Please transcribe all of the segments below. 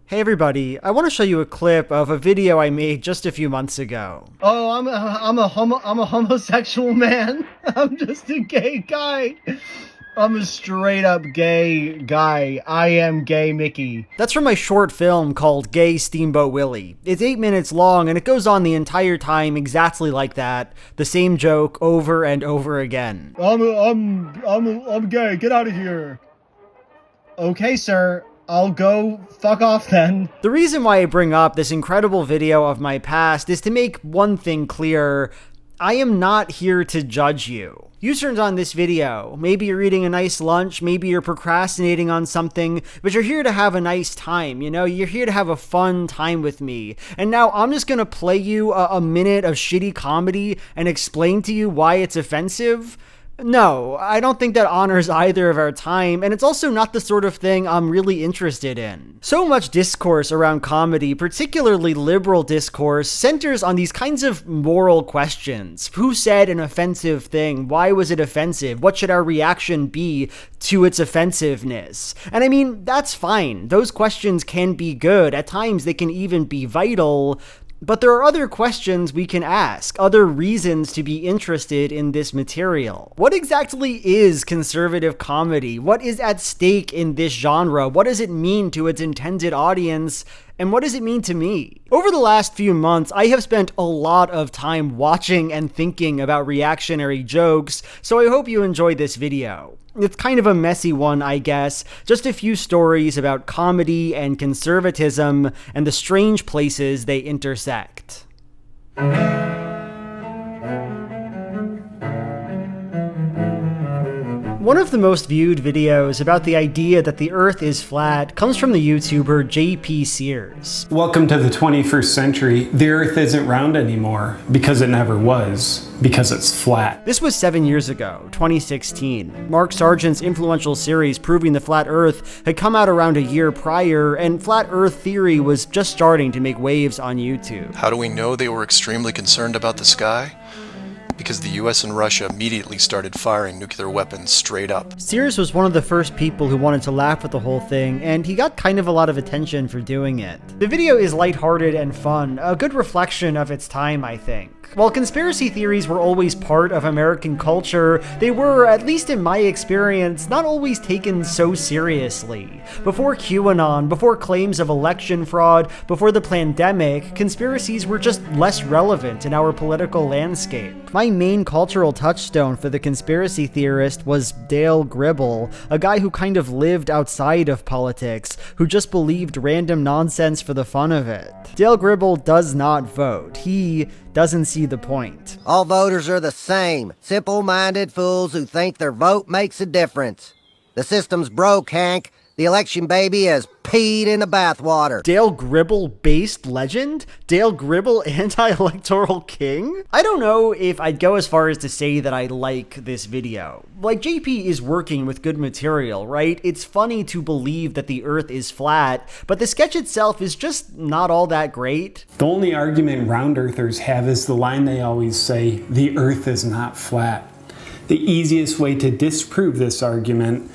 Hey everybody, I want to show you a clip of a video I made just a few months ago. Oh, I'm a homosexual man. I'm just a gay guy. I'm a straight up gay guy. I am gay Mickey. That's from my short film called Gay Steamboat Willie. It's 8 minutes long and it goes on the entire time exactly like that. The same joke over and over again. I'm gay. Get out of here. Okay, sir. I'll go fuck off then. The reason why I bring up this incredible video of my past is to make one thing clear. I am not here to judge you. You turned on this video. Maybe you're eating a nice lunch, maybe you're procrastinating on something, but you're here to have a nice time, you know? You're here to have a fun time with me. And now I'm just gonna play you a minute of shitty comedy and explain to you why it's offensive? No, I don't think that honors either of our time, and it's also not the sort of thing I'm really interested in. So much discourse around comedy, particularly liberal discourse, centers on these kinds of moral questions. Who said an offensive thing? Why was it offensive? What should our reaction be to its offensiveness? And I mean, that's fine. Those questions can be good. At times, they can even be vital. But there are other questions we can ask, other reasons to be interested in this material. What exactly is conservative comedy? What is at stake in this genre? What does it mean to its intended audience? And what does it mean to me? Over the last few months, I have spent a lot of time watching and thinking about reactionary jokes, so I hope you enjoyed this video. It's kind of a messy one, I guess. Just a few stories about comedy and conservatism and the strange places they intersect. One of the most viewed videos about the idea that the Earth is flat comes from the YouTuber Sears. Welcome to the 21st century. The Earth isn't round anymore because it never was, because it's flat. This was 7 years ago, 2016. Mark Sargent's influential series Proving the Flat Earth had come out around a year prior, and flat Earth theory was just starting to make waves on YouTube. How do we know they were extremely concerned about the sky? Because the US and Russia immediately started firing nuclear weapons straight up. Sears was one of the first people who wanted to laugh at the whole thing, and he got kind of a lot of attention for doing it. The video is lighthearted and fun, a good reflection of its time, I think. While conspiracy theories were always part of American culture, they were, at least in my experience, not always taken so seriously. Before QAnon, before claims of election fraud, before the pandemic, conspiracies were just less relevant in our political landscape. My main cultural touchstone for the conspiracy theorist was Dale Gribble, a guy who kind of lived outside of politics, who just believed random nonsense for the fun of it. Dale Gribble does not vote. He doesn't see the point. All voters are the same. Simple-minded fools who think their vote makes a difference. The system's broke, Hank. The election baby has peed in the bathwater. Dale Gribble-based legend? Dale Gribble anti-electoral king? I don't know if I'd go as far as to say that I like this video. Like, JP is working with good material, right? It's funny to believe that the Earth is flat, but the sketch itself is just not all that great. The only argument round earthers have is the line they always say, the Earth is not flat. The easiest way to disprove this argument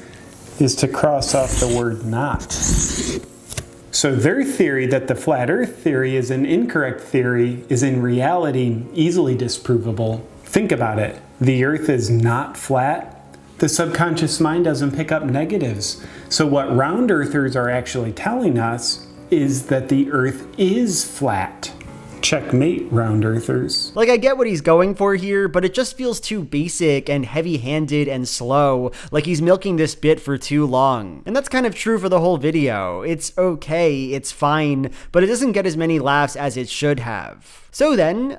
is to cross off the word not. So their theory that the flat Earth theory is an incorrect theory is in reality easily disprovable. Think about it. The Earth is not flat. The subconscious mind doesn't pick up negatives. So what round earthers are actually telling us is that the Earth is flat. Checkmate, round earthers. Like, I get what he's going for here, but it just feels too basic and heavy-handed and slow, like he's milking this bit for too long. And that's kind of true for the whole video. It's okay, it's fine, but it doesn't get as many laughs as it should have. So then,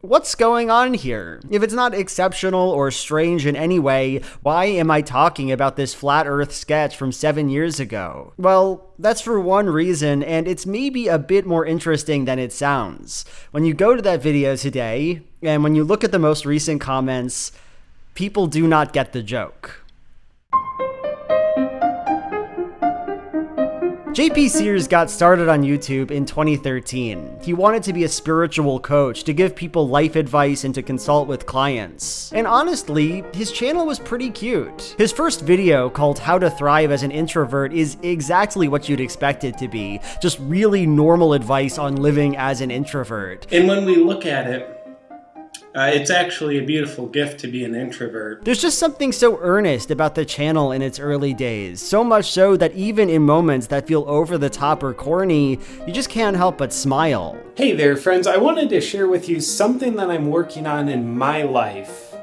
what's going on here? If it's not exceptional or strange in any way, why am I talking about this flat Earth sketch from 7 years ago? Well, that's for one reason, and it's maybe a bit more interesting than it sounds. When you go to that video today, and when you look at the most recent comments, people do not get the joke. JP Sears got started on YouTube in 2013. He wanted to be a spiritual coach, to give people life advice and to consult with clients. And honestly, his channel was pretty cute. His first video, called How to Thrive as an Introvert, is exactly what you'd expect it to be. Just really normal advice on living as an introvert. And when we look at it, it's actually a beautiful gift to be an introvert. There's just something so earnest about the channel in its early days, so much so that even in moments that feel over the top or corny, you just can't help but smile. Hey there, friends. I wanted to share with you something that I'm working on in my life,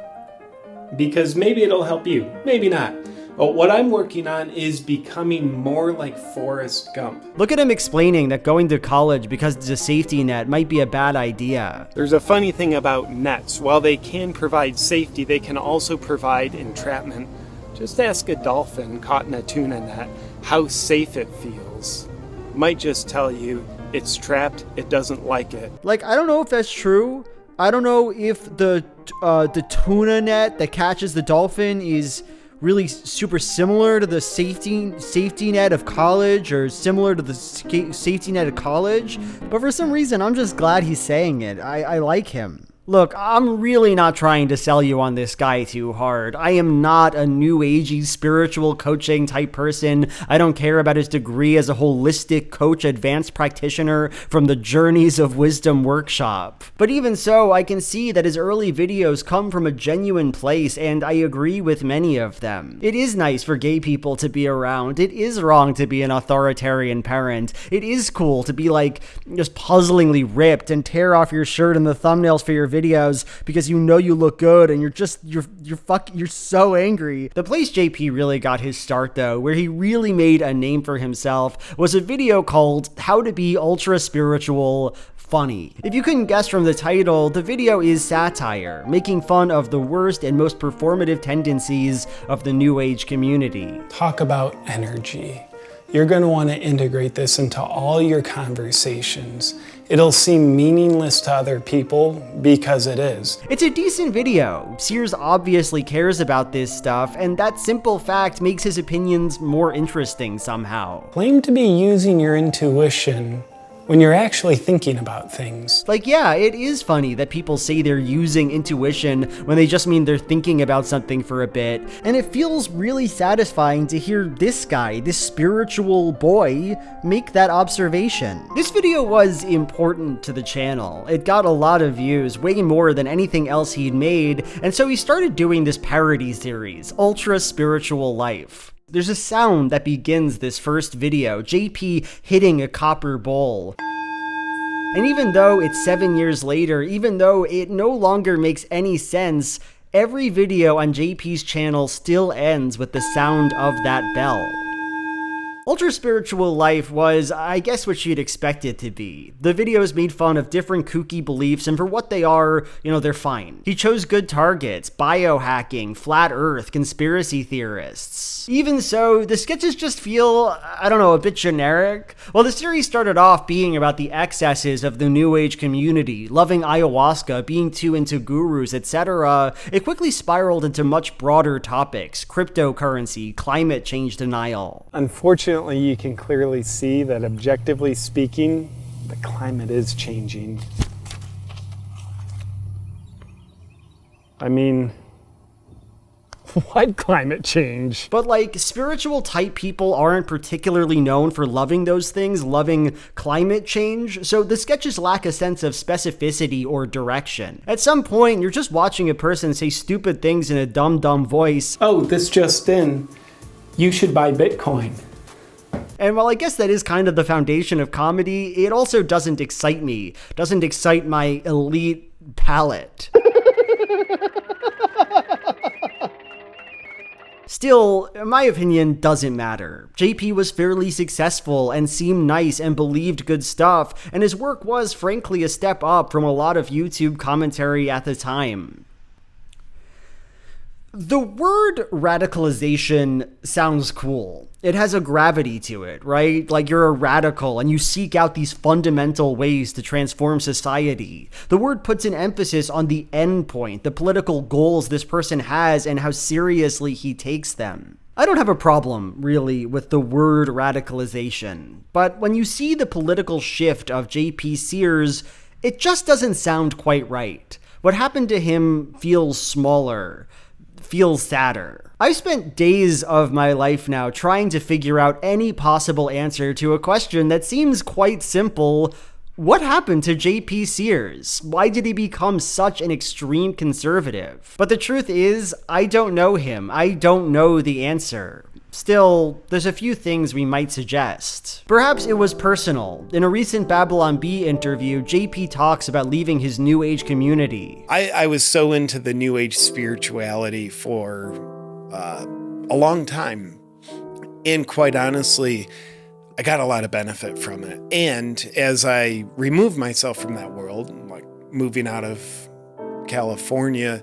because maybe it'll help you, maybe not. But what I'm working on is becoming more like Forrest Gump. Look at him explaining that going to college because it's a safety net might be a bad idea. There's a funny thing about nets. While they can provide safety, they can also provide entrapment. Just ask a dolphin caught in a tuna net how safe it feels. Might just tell you it's trapped, it doesn't like it. Like, I don't know if that's true. I don't know if the tuna net that catches the dolphin is really super similar to the safety net of college, or similar to the safety net of college, but for some reason I'm just glad he's saying it. I like him. Look, I'm really not trying to sell you on this guy too hard. I am not a new agey spiritual coaching type person. I don't care about his degree as a holistic coach advanced practitioner from the Journeys of Wisdom workshop. But even so, I can see that his early videos come from a genuine place, and I agree with many of them. It is nice for gay people to be around. It is wrong to be an authoritarian parent. It is cool to be like just puzzlingly ripped and tear off your shirt in the thumbnails for your videos because you know you look good and you're so angry. The place JP really got his start though, where he really made a name for himself, was a video called How to Be Ultra Spiritual Funny. If you couldn't guess from the title, the video is satire, making fun of the worst and most performative tendencies of the New Age community. Talk about energy. You're going to want to integrate this into all your conversations. It'll seem meaningless to other people because it is. It's a decent video. Sears obviously cares about this stuff, and that simple fact makes his opinions more interesting somehow. Claim to be using your intuition when you're actually thinking about things. Like, yeah, it is funny that people say they're using intuition when they just mean they're thinking about something for a bit, and it feels really satisfying to hear this guy, this spiritual boy, make that observation. This video was important to the channel. It got a lot of views, way more than anything else he'd made, and so he started doing this parody series, Ultra Spiritual Life. There's a sound that begins this first video, JP hitting a copper bowl. And even though it's 7 years later, even though it no longer makes any sense, every video on JP's channel still ends with the sound of that bell. Ultra Spiritual Life was, I guess, what you'd expect it to be. The videos made fun of different kooky beliefs, and for what they are, they're fine. He chose good targets: biohacking, flat earth, conspiracy theorists. Even so, the sketches just feel, a bit generic. While the series started off being about the excesses of the New Age community, loving ayahuasca, being too into gurus, etc., it quickly spiraled into much broader topics: cryptocurrency, climate change denial. Unfortunately, you can clearly see that, objectively speaking, the climate is changing. I mean, what climate change? But spiritual type people aren't particularly known for loving those things, loving climate change, so the sketches lack a sense of specificity or direction. At some point, you're just watching a person say stupid things in a dumb voice. Oh, this just in. You should buy Bitcoin. And while I guess that is kind of the foundation of comedy, it also doesn't excite me. Doesn't excite my elite palate. Still, my opinion doesn't matter. JP was fairly successful and seemed nice and believed good stuff, and his work was frankly a step up from a lot of YouTube commentary at the time. The word radicalization sounds cool. It has a gravity to it, right? Like you're a radical and you seek out these fundamental ways to transform society. The word puts an emphasis on the end point, the political goals this person has and how seriously he takes them. I don't have a problem, really, with the word radicalization, but when you see the political shift of J.P. Sears, it just doesn't sound quite right. What happened to him feels smaller, feels sadder. I've spent days of my life now trying to figure out any possible answer to a question that seems quite simple. What happened to J.P. Sears? Why did he become such an extreme conservative? But the truth is, I don't know him. I don't know the answer. Still, there's a few things we might suggest. Perhaps it was personal. In a recent Babylon Bee interview, JP talks about leaving his New Age community. I was so into the New Age spirituality for a long time. And quite honestly, I got a lot of benefit from it. And as I removed myself from that world, like moving out of California,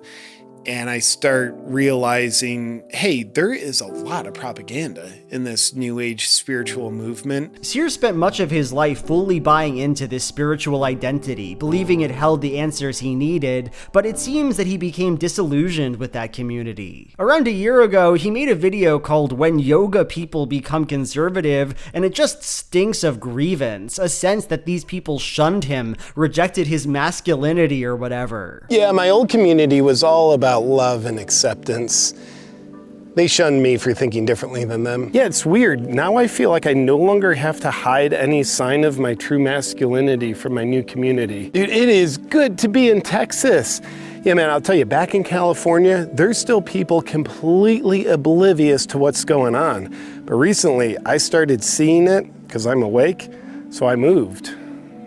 and I start realizing, hey, there is a lot of propaganda in this New Age spiritual movement. Sears spent much of his life fully buying into this spiritual identity, believing it held the answers he needed, but it seems that he became disillusioned with that community. Around a year ago, he made a video called When Yoga People Become Conservative, and it just stinks of grievance, a sense that these people shunned him, rejected his masculinity or whatever. Yeah, my old community was all about love and acceptance. They shunned me for thinking differently than them. Yeah, it's weird. Now I feel like I no longer have to hide any sign of my true masculinity from my new community. Dude, it is good to be in Texas. Yeah, man, I'll tell you, back in California, there's still people completely oblivious to what's going on. But recently, I started seeing it because I'm awake, so I moved.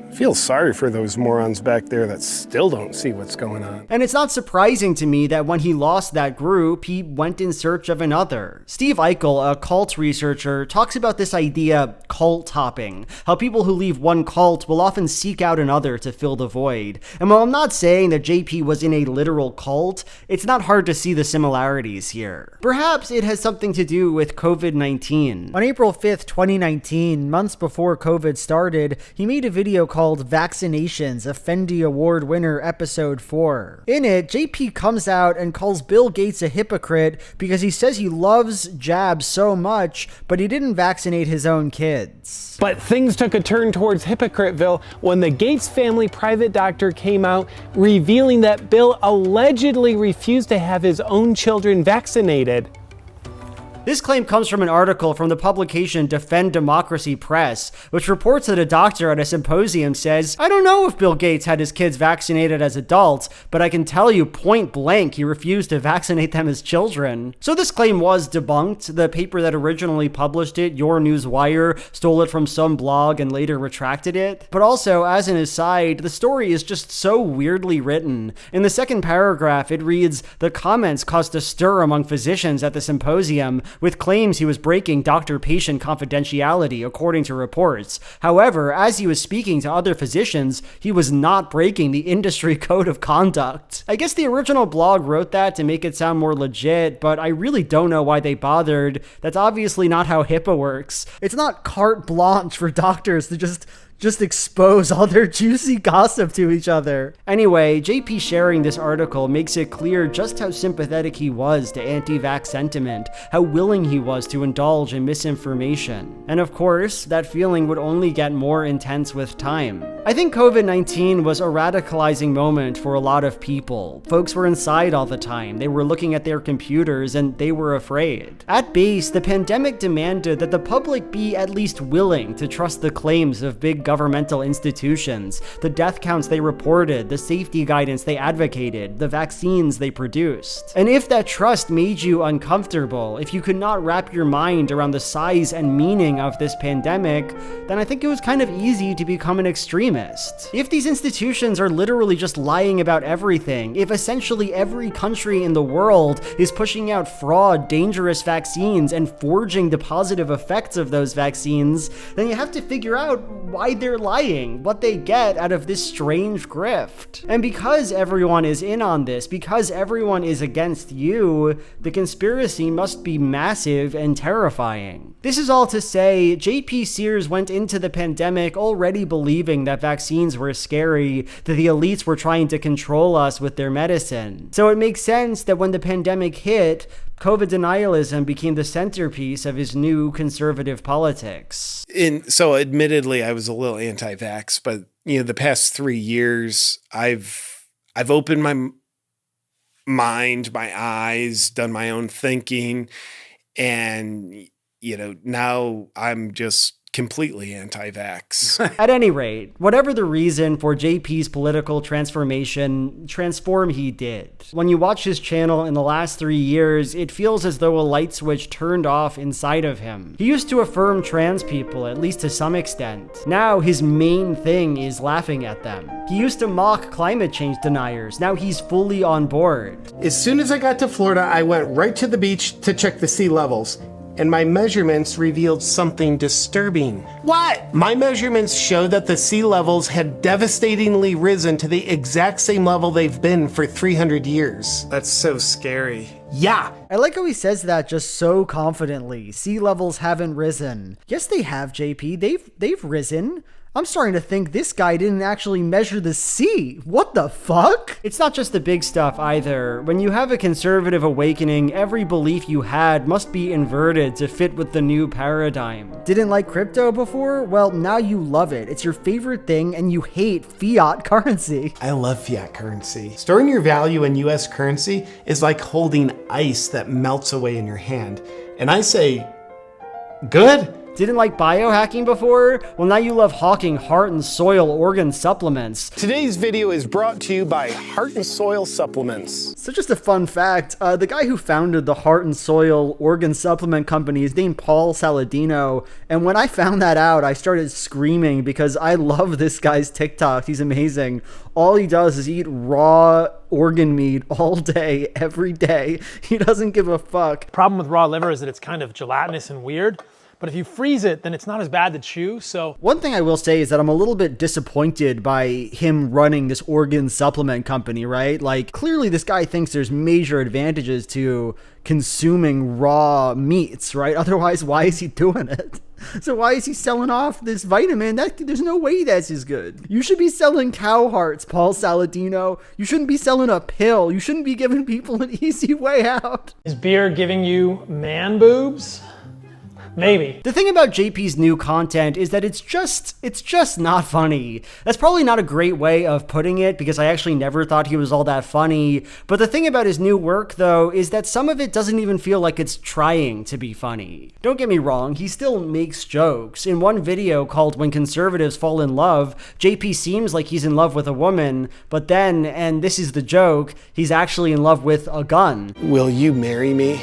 I feel sorry for those morons back there that still don't see what's going on. And it's not surprising to me that when he lost that group, he went in search of another. Steve Eichel, a cult researcher, talks about this idea cult hopping, how people who leave one cult will often seek out another to fill the void. And while I'm not saying that JP was in a literal cult, it's not hard to see the similarities here. Perhaps it has something to do with COVID-19. On April 5th, 2019, months before COVID started, he made a video called Vaccinations, a Fendi Award winner, episode 4. In it, JP comes out and calls Bill Gates a hypocrite because he says he loves jabs so much, but he didn't vaccinate his own kids. But things took a turn towards Hypocritville when the Gates family private doctor came out revealing that Bill allegedly refused to have his own children vaccinated. This claim comes from an article from the publication Defend Democracy Press, which reports that a doctor at a symposium says, "I don't know if Bill Gates had his kids vaccinated as adults, but I can tell you point blank he refused to vaccinate them as children." So this claim was debunked. The paper that originally published it, Your News Wire, stole it from some blog and later retracted it. But also, as an aside, the story is just so weirdly written. In the second paragraph, it reads, "The comments caused a stir among physicians at the symposium, with claims he was breaking doctor-patient confidentiality, according to reports. However, as he was speaking to other physicians, he was not breaking the industry code of conduct." I guess the original blog wrote that to make it sound more legit, but I really don't know why they bothered. That's obviously not how HIPAA works. It's not carte blanche for doctors to just expose all their juicy gossip to each other. Anyway, JP sharing this article makes it clear just how sympathetic he was to anti-vax sentiment, how willing he was to indulge in misinformation. And of course, that feeling would only get more intense with time. I think COVID-19 was a radicalizing moment for a lot of people. Folks were inside all the time, they were looking at their computers, and they were afraid. At base, the pandemic demanded that the public be at least willing to trust the claims of big governmental institutions, the death counts they reported, the safety guidance they advocated, the vaccines they produced. And if that trust made you uncomfortable, if you could not wrap your mind around the size and meaning of this pandemic, then I think it was kind of easy to become an extremist. If these institutions are literally just lying about everything, if essentially every country in the world is pushing out fraud, dangerous vaccines, and forging the positive effects of those vaccines, then you have to figure out why they're lying, what they get out of this strange grift. And because everyone is in on this, because everyone is against you, the conspiracy must be massive and terrifying. This is all to say, J.P. Sears went into the pandemic already believing that that vaccines were scary, that the elites were trying to control us with their medicine. So it makes sense that when the pandemic hit, COVID denialism became the centerpiece of his new conservative politics. So admittedly, I was a little anti-vax, but the past 3 years, I've opened my mind, my eyes, done my own thinking, and now I'm just completely anti-vax. At any rate, whatever the reason for JP's political transform he did. When you watch his channel in the last 3 years, it feels as though a light switch turned off inside of him. He used to affirm trans people, at least to some extent. Now his main thing is laughing at them. He used to mock climate change deniers. Now he's fully on board. As soon as I got to Florida, I went right to the beach to check the sea levels. And my measurements revealed something disturbing. What? My measurements showed that the sea levels had devastatingly risen to the exact same level they've been for 300 years. That's so scary. Yeah. I like how he says that just so confidently. Sea levels haven't risen. Yes, they have, JP. They've risen. I'm starting to think this guy didn't actually measure the sea. What the fuck? It's not just the big stuff either. When you have a conservative awakening, every belief you had must be inverted to fit with the new paradigm. Didn't like crypto before? Well, now you love it. It's your favorite thing and you hate fiat currency. I love fiat currency. Storing your value in US currency is like holding ice that melts away in your hand. And I say, good. Didn't like biohacking before? Well, now you love hawking heart and soil organ supplements. Today's video is brought to you by Heart and Soil Supplements. So just a fun fact, the guy who founded the Heart and Soil organ supplement company is named Paul Saladino. And when I found that out, I started screaming because I love this guy's TikTok. He's amazing. All he does is eat raw organ meat all day, every day. He doesn't give a fuck. Problem with raw liver is that it's kind of gelatinous and weird. But if you freeze it, then it's not as bad to chew, so. One thing I will say is that I'm a little bit disappointed by him running this organ supplement company, right? Like, clearly this guy thinks there's major advantages to consuming raw meats, right? Otherwise, why is he doing it? So why is he selling off this vitamin? There's no way that's as good. You should be selling cow hearts, Paul Saladino. You shouldn't be selling a pill. You shouldn't be giving people an easy way out. Is beer giving you man boobs? Maybe. The thing about JP's new content is that it's just not funny. That's probably not a great way of putting it because I actually never thought he was all that funny. But the thing about his new work though is that some of it doesn't even feel like it's trying to be funny. Don't get me wrong, he still makes jokes. In one video called When Conservatives Fall in Love, JP seems like he's in love with a woman, but then, and this is the joke, he's actually in love with a gun. Will you marry me?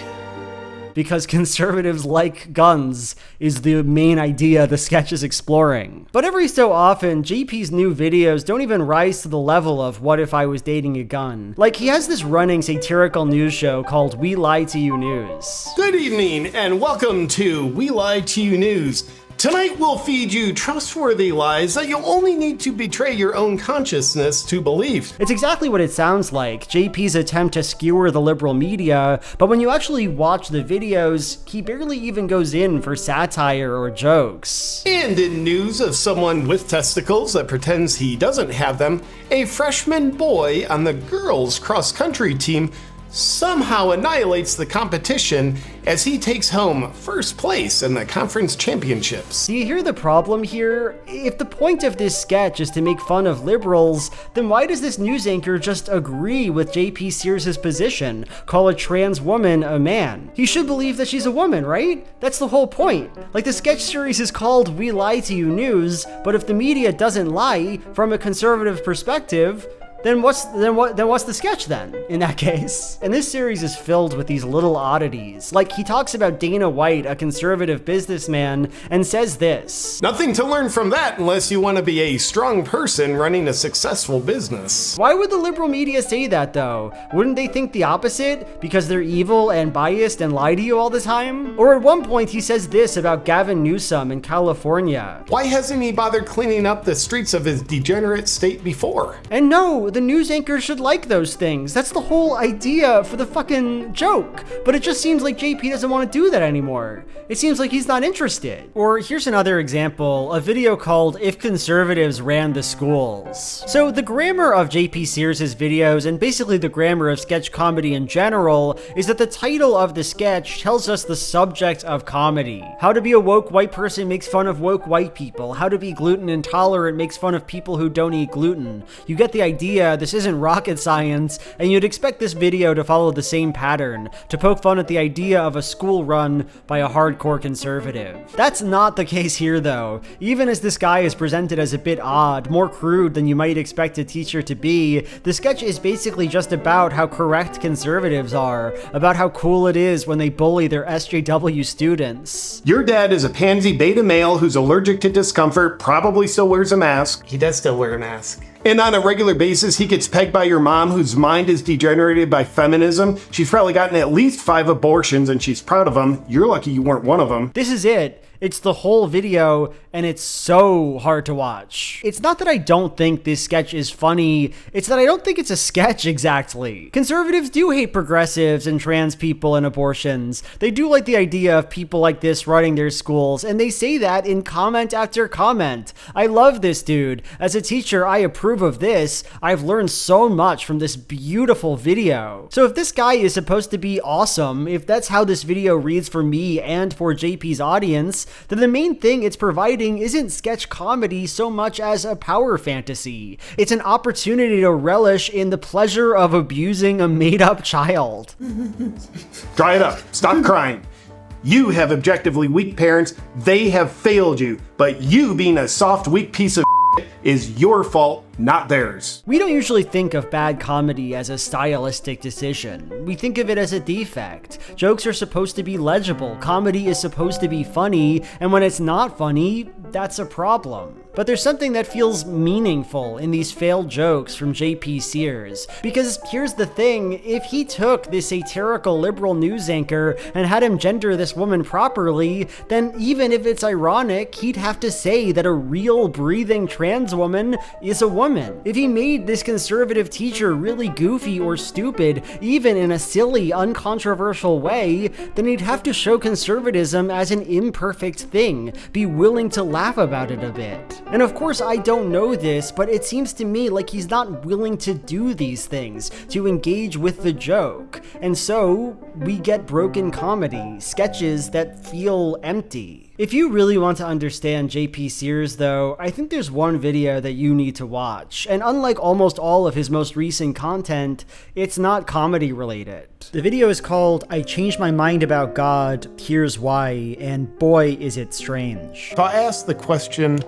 Because conservatives like guns is the main idea the sketch is exploring. But every so often, JP's new videos don't even rise to the level of what if I was dating a gun. Like, he has this running satirical news show called We Lie to You News. Good evening and welcome to We Lie to You News. Tonight we'll feed you trustworthy lies that you'll only need to betray your own consciousness to believe. It's exactly what it sounds like, JP's attempt to skewer the liberal media, but when you actually watch the videos, he barely even goes in for satire or jokes. And in news of someone with testicles that pretends he doesn't have them, a freshman boy on the girls' cross-country team somehow annihilates the competition as he takes home first place in the conference championships. Do you hear the problem here? If the point of this sketch is to make fun of liberals, then why does this news anchor just agree with JP Sears' position, call a trans woman a man? He should believe that she's a woman, right? That's the whole point. Like, the sketch series is called We Lie to You News, but if the media doesn't lie from a conservative perspective, then what's the sketch then, in that case? And this series is filled with these little oddities. Like, he talks about Dana White, a conservative businessman, and says this. Nothing to learn from that unless you want to be a strong person running a successful business. Why would the liberal media say that though? Wouldn't they think the opposite? Because they're evil and biased and lie to you all the time? Or at one point he says this about Gavin Newsom in California. Why hasn't he bothered cleaning up the streets of his degenerate state before? And no, the news anchor should like those things. That's the whole idea for the fucking joke. But it just seems like JP doesn't want to do that anymore. It seems like he's not interested. Or here's another example, a video called If Conservatives Ran the Schools. So the grammar of JP Sears' videos, and basically the grammar of sketch comedy in general, is that the title of the sketch tells us the subject of comedy. How to be a woke white person makes fun of woke white people. How to be gluten intolerant makes fun of people who don't eat gluten. You get the idea, this isn't rocket science, and you'd expect this video to follow the same pattern, to poke fun at the idea of a school run by a hardcore conservative. That's not the case here though. Even as this guy is presented as a bit odd, more crude than you might expect a teacher to be, the sketch is basically just about how correct conservatives are, about how cool it is when they bully their SJW students. Your dad is a pansy beta male who's allergic to discomfort, probably still wears a mask. He does still wear a mask. And on a regular basis, he gets pegged by your mom whose mind is degenerated by feminism. She's probably gotten at least 5 abortions and she's proud of them. You're lucky you weren't one of them. This is it. It's the whole video, and it's so hard to watch. It's not that I don't think this sketch is funny, it's that I don't think it's a sketch exactly. Conservatives do hate progressives and trans people and abortions. They do like the idea of people like this running their schools, and they say that in comment after comment. I love this dude. As a teacher, I approve of this. I've learned so much from this beautiful video. So if this guy is supposed to be awesome, if that's how this video reads for me and for JP's audience, then the main thing it's providing isn't sketch comedy so much as a power fantasy. It's an opportunity to relish in the pleasure of abusing a made-up child. Dry it up. Stop crying. You have objectively weak parents. They have failed you. But you being a soft, weak piece of is your fault, not theirs. We don't usually think of bad comedy as a stylistic decision. We think of it as a defect. Jokes are supposed to be legible, comedy is supposed to be funny, and when it's not funny, that's a problem. But there's something that feels meaningful in these failed jokes from JP Sears. Because here's the thing, if he took this satirical liberal news anchor and had him gender this woman properly, then even if it's ironic, he'd have to say that a real breathing trans woman is a woman. If he made this conservative teacher really goofy or stupid, even in a silly, uncontroversial way, then he'd have to show conservatism as an imperfect thing, be willing to laugh about it a bit. And of course, I don't know this, but it seems to me like he's not willing to do these things, to engage with the joke. And so, we get broken comedy, sketches that feel empty. If you really want to understand JP Sears though, I think there's one video that you need to watch. And unlike almost all of his most recent content, it's not comedy related. The video is called I Changed My Mind About God, Here's Why, and boy is it strange. So I asked the question,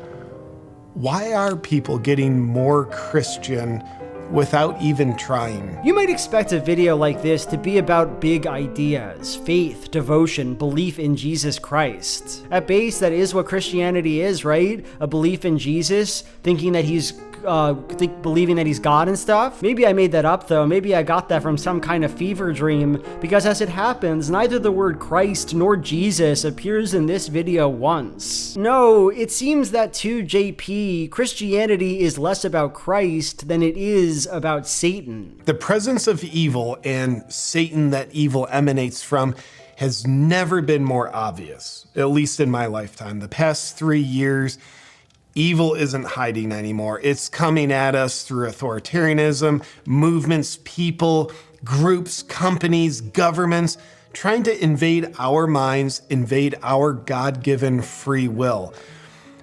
why are people getting more Christian without even trying? You might expect a video like this to be about big ideas, faith, devotion, belief in Jesus Christ. At base, that is what Christianity is, right? A belief in Jesus, thinking that he's believing that he's God and stuff. Maybe I made that up though. Maybe I got that from some kind of fever dream, because as it happens, neither the word Christ nor Jesus appears in this video once. No, it seems that to JP, Christianity is less about Christ than it is about Satan. The presence of evil and Satan that evil emanates from has never been more obvious, at least in my lifetime. The past 3 years, evil isn't hiding anymore. It's coming at us through authoritarianism, movements, people, groups, companies, governments, trying to invade our minds, invade our God-given free will.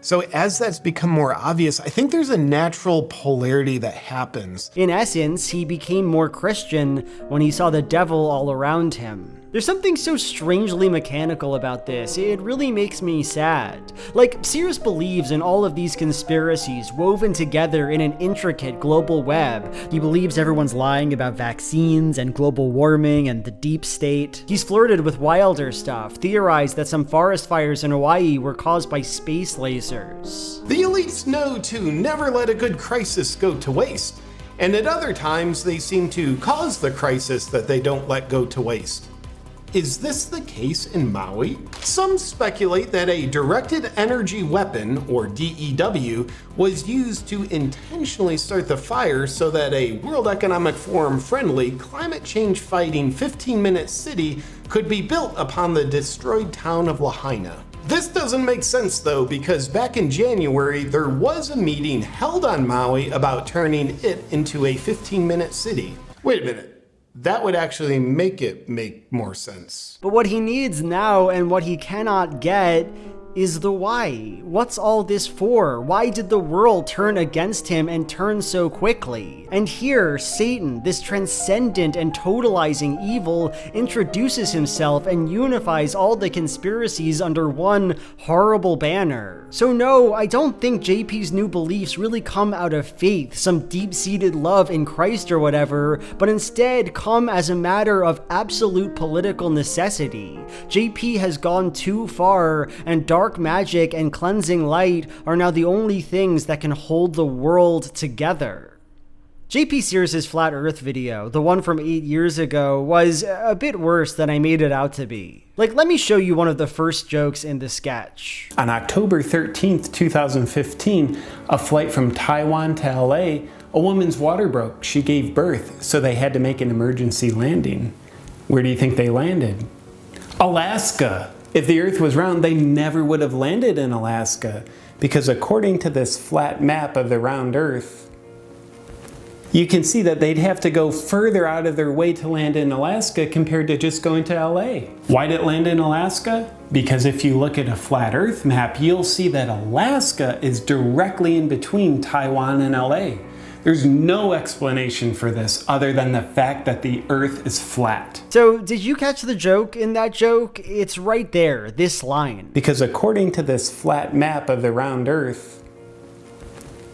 So as that's become more obvious, I think there's a natural polarity that happens. In essence, he became more Christian when he saw the devil all around him. There's something so strangely mechanical about this, it really makes me sad. Like, Sears believes in all of these conspiracies woven together in an intricate global web. He believes everyone's lying about vaccines and global warming and the deep state. He's flirted with wilder stuff, theorized that some forest fires in Hawaii were caused by space lasers. The elites know to never let a good crisis go to waste, and at other times they seem to cause the crisis that they don't let go to waste. Is this the case in Maui? Some speculate that a directed energy weapon, or DEW, was used to intentionally start the fire so that a World Economic Forum friendly, climate change fighting 15-minute city could be built upon the destroyed town of Lahaina. This doesn't make sense though, because back in January there was a meeting held on Maui about turning it into a 15-minute city. Wait a minute. That would actually make it make more sense. But what he needs now and what he cannot get is the why. What's all this for? Why did the world turn against him and turn so quickly? And here, Satan, this transcendent and totalizing evil, introduces himself and unifies all the conspiracies under one horrible banner. So no, I don't think JP's new beliefs really come out of faith, some deep-seated love in Christ or whatever, but instead come as a matter of absolute political necessity. JP has gone too far, and dark magic and cleansing light are now the only things that can hold the world together. JP Sears' Flat Earth video, the one from 8 years ago, was a bit worse than I made it out to be. Let me show you one of the first jokes in the sketch. On October 13th, 2015, a flight from Taiwan to LA, a woman's water broke. She gave birth, so they had to make an emergency landing. Where do you think they landed? Alaska. If the Earth was round, they never would have landed in Alaska, because according to this flat map of the round Earth, you can see that they'd have to go further out of their way to land in Alaska compared to just going to LA. Why did it land in Alaska? Because if you look at a flat Earth map, you'll see that Alaska is directly in between Taiwan and LA. There's no explanation for this other than the fact that the Earth is flat. So, did you catch the joke in that joke? It's right there, this line. Because according to this flat map of the round Earth,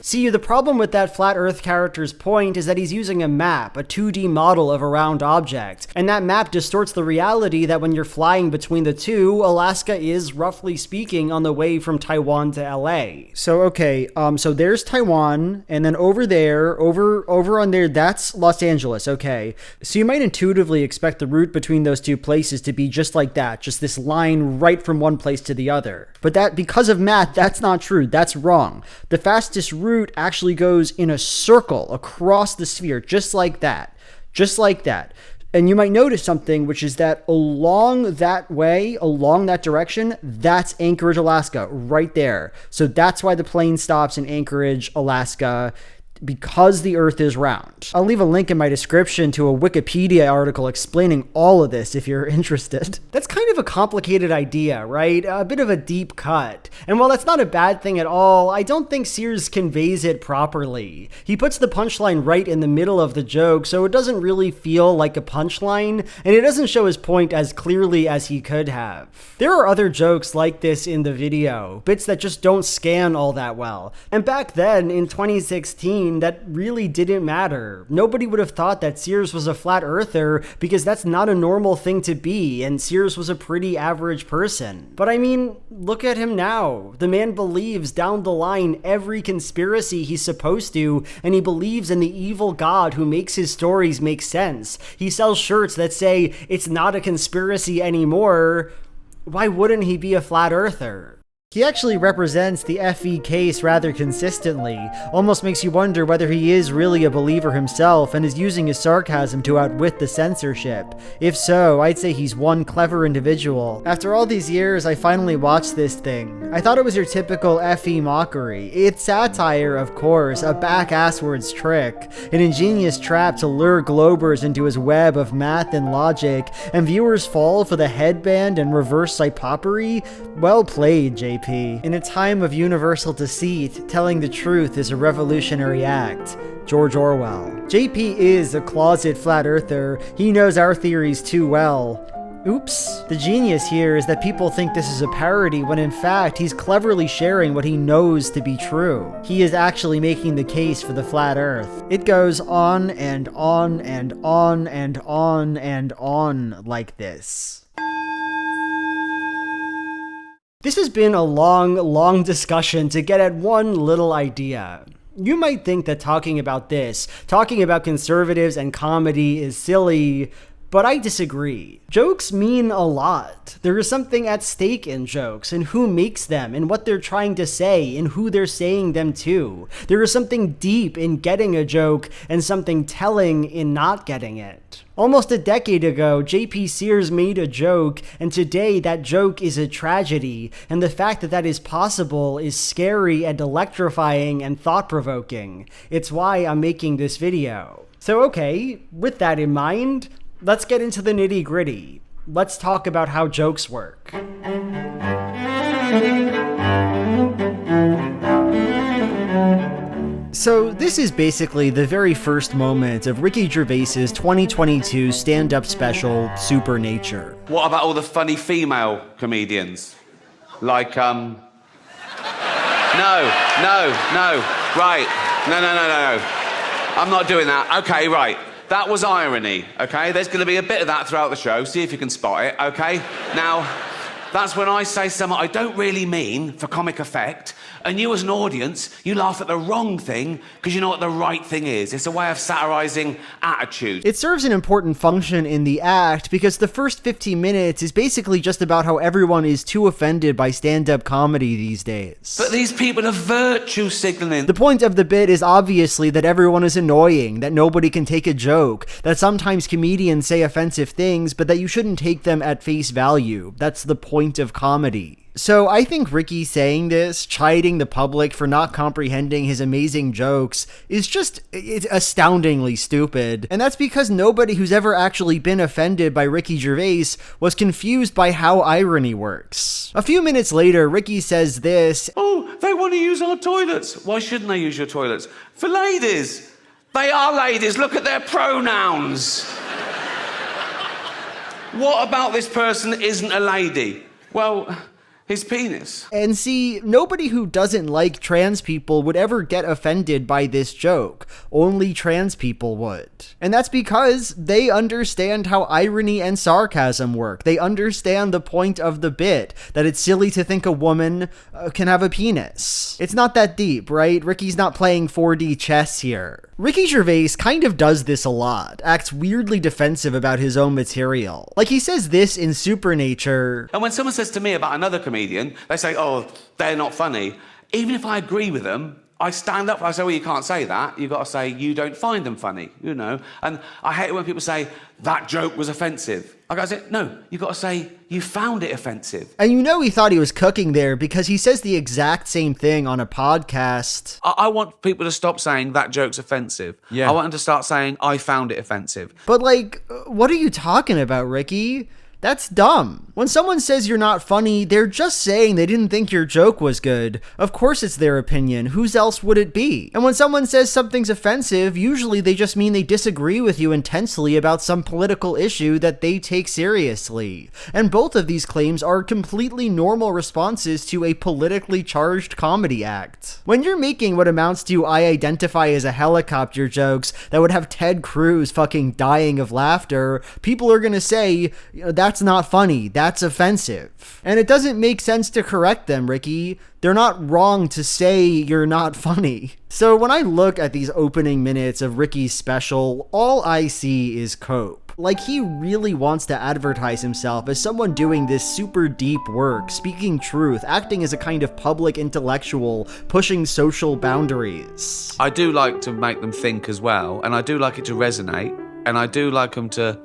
see, the problem with that flat Earth character's point is that he's using a map, a 2D model of a round object, and that map distorts the reality that when you're flying between the two, Alaska is, roughly speaking, on the way from Taiwan to LA. So, okay, so there's Taiwan, and then over there, over on there, that's Los Angeles, okay. So you might intuitively expect the route between those two places to be just like that, just this line right from one place to the other. But that, because of math, that's not true, that's wrong. The fastest route actually goes in a circle across the sphere, just like that. And you might notice something, which is that along that way, along that direction, that's Anchorage, Alaska, right there. So that's why the plane stops in Anchorage, Alaska, because the Earth is round. I'll leave a link in my description to a Wikipedia article explaining all of this if you're interested. That's kind of a complicated idea, right? A bit of a deep cut. And while that's not a bad thing at all, I don't think Sears conveys it properly. He puts the punchline right in the middle of the joke, so it doesn't really feel like a punchline, and it doesn't show his point as clearly as he could have. There are other jokes like this in the video, bits that just don't scan all that well. And back then, in 2016, that really didn't matter. Nobody would have thought that Sears was a flat earther because that's not a normal thing to be, and Sears was a pretty average person. But I mean, look at him now. The man believes down the line every conspiracy he's supposed to, and he believes in the evil God who makes his stories make sense. He sells shirts that say it's not a conspiracy anymore. Why wouldn't he be a flat earther? He actually represents the FE case rather consistently, almost makes you wonder whether he is really a believer himself and is using his sarcasm to outwit the censorship. If so, I'd say he's one clever individual. After all these years, I finally watched this thing. I thought it was your typical FE mockery. It's satire, of course, a back-asswards trick, an ingenious trap to lure Globers into his web of math and logic, and viewers fall for the headband and reverse psypopery? Well played, JP. In a time of universal deceit, telling the truth is a revolutionary act. George Orwell. JP is a closet flat earther. He knows our theories too well. Oops. The genius here is that people think this is a parody when in fact he's cleverly sharing what he knows to be true. He is actually making the case for the flat earth. It goes on and on and on and on and on like this. This has been a long discussion to get at one little idea. You might think that talking about conservatives and comedy is silly, But I disagree. Jokes mean a lot. There is something at stake in jokes, and who makes them, and what they're trying to say, and who they're saying them to. There is something deep in getting a joke, and something telling in not getting it. Almost a decade ago, JP Sears made a joke, and today that joke is a tragedy, and the fact that that is possible is scary and electrifying and thought-provoking. It's why I'm making this video. So okay, with that in mind, let's get into the nitty-gritty. Let's talk about how jokes work. So this is basically the very first moment of Ricky Gervais's 2022 stand-up special, Supernature. What about all the funny female comedians? Like, No. Right. No. I'm not doing that. Okay, right. That was irony, okay? There's going to be a bit of that throughout the show. See if you can spot it, okay? Now, that's when I say something I don't really mean for comic effect, and you as an audience, you laugh at the wrong thing because you know what the right thing is. It's a way of satirizing attitude. It serves an important function in the act because the first 15 minutes is basically just about how everyone is too offended by stand-up comedy these days. But these people are virtue signaling. The point of the bit is obviously that everyone is annoying, that nobody can take a joke, that sometimes comedians say offensive things, but that you shouldn't take them at face value. That's the point of comedy. So I think Ricky saying this, chiding the public for not comprehending his amazing jokes, it's astoundingly stupid. And that's because nobody who's ever actually been offended by Ricky Gervais was confused by how irony works. A few minutes later, Ricky says this, "Oh, they want to use our toilets. Why shouldn't they use your toilets? For ladies. They are ladies. Look at their pronouns. What about this person isn't a lady? Well, his penis." And see, nobody who doesn't like trans people would ever get offended by this joke. Only trans people would. And that's because they understand how irony and sarcasm work. They understand the point of the bit, that it's silly to think a woman can have a penis. It's not that deep, right? Ricky's not playing 4D chess here. Ricky Gervais kind of does this a lot, acts weirdly defensive about his own material. Like he says this in Supernature. And when someone says to me about another comedian, they say, "Oh, they're not funny." Even if I agree with them, I stand up and I say, "Well, you can't say that. You've got to say, you don't find them funny," you know? And I hate it when people say, "That joke was offensive." I say, "No, you've got to say, you found it offensive." And you know he thought he was cooking there because he says the exact same thing on a podcast. I want people to stop saying, "That joke's offensive." Yeah. I want them to start saying, "I found it offensive." But like, what are you talking about, Ricky? That's dumb. When someone says you're not funny, they're just saying they didn't think your joke was good. Of course it's their opinion. Whose else would it be? And when someone says something's offensive, usually they just mean they disagree with you intensely about some political issue that they take seriously. And both of these claims are completely normal responses to a politically charged comedy act. When you're making what amounts to "I identify as a helicopter" jokes that would have Ted Cruz fucking dying of laughter, people are gonna say, "That's not funny, that's offensive." And it doesn't make sense to correct them, Ricky. They're not wrong to say you're not funny. So when I look at these opening minutes of Ricky's special, all I see is cope. Like he really wants to advertise himself as someone doing this super deep work, speaking truth, acting as a kind of public intellectual, pushing social boundaries. I do like to make them think as well, and I do like it to resonate, and I do like them to,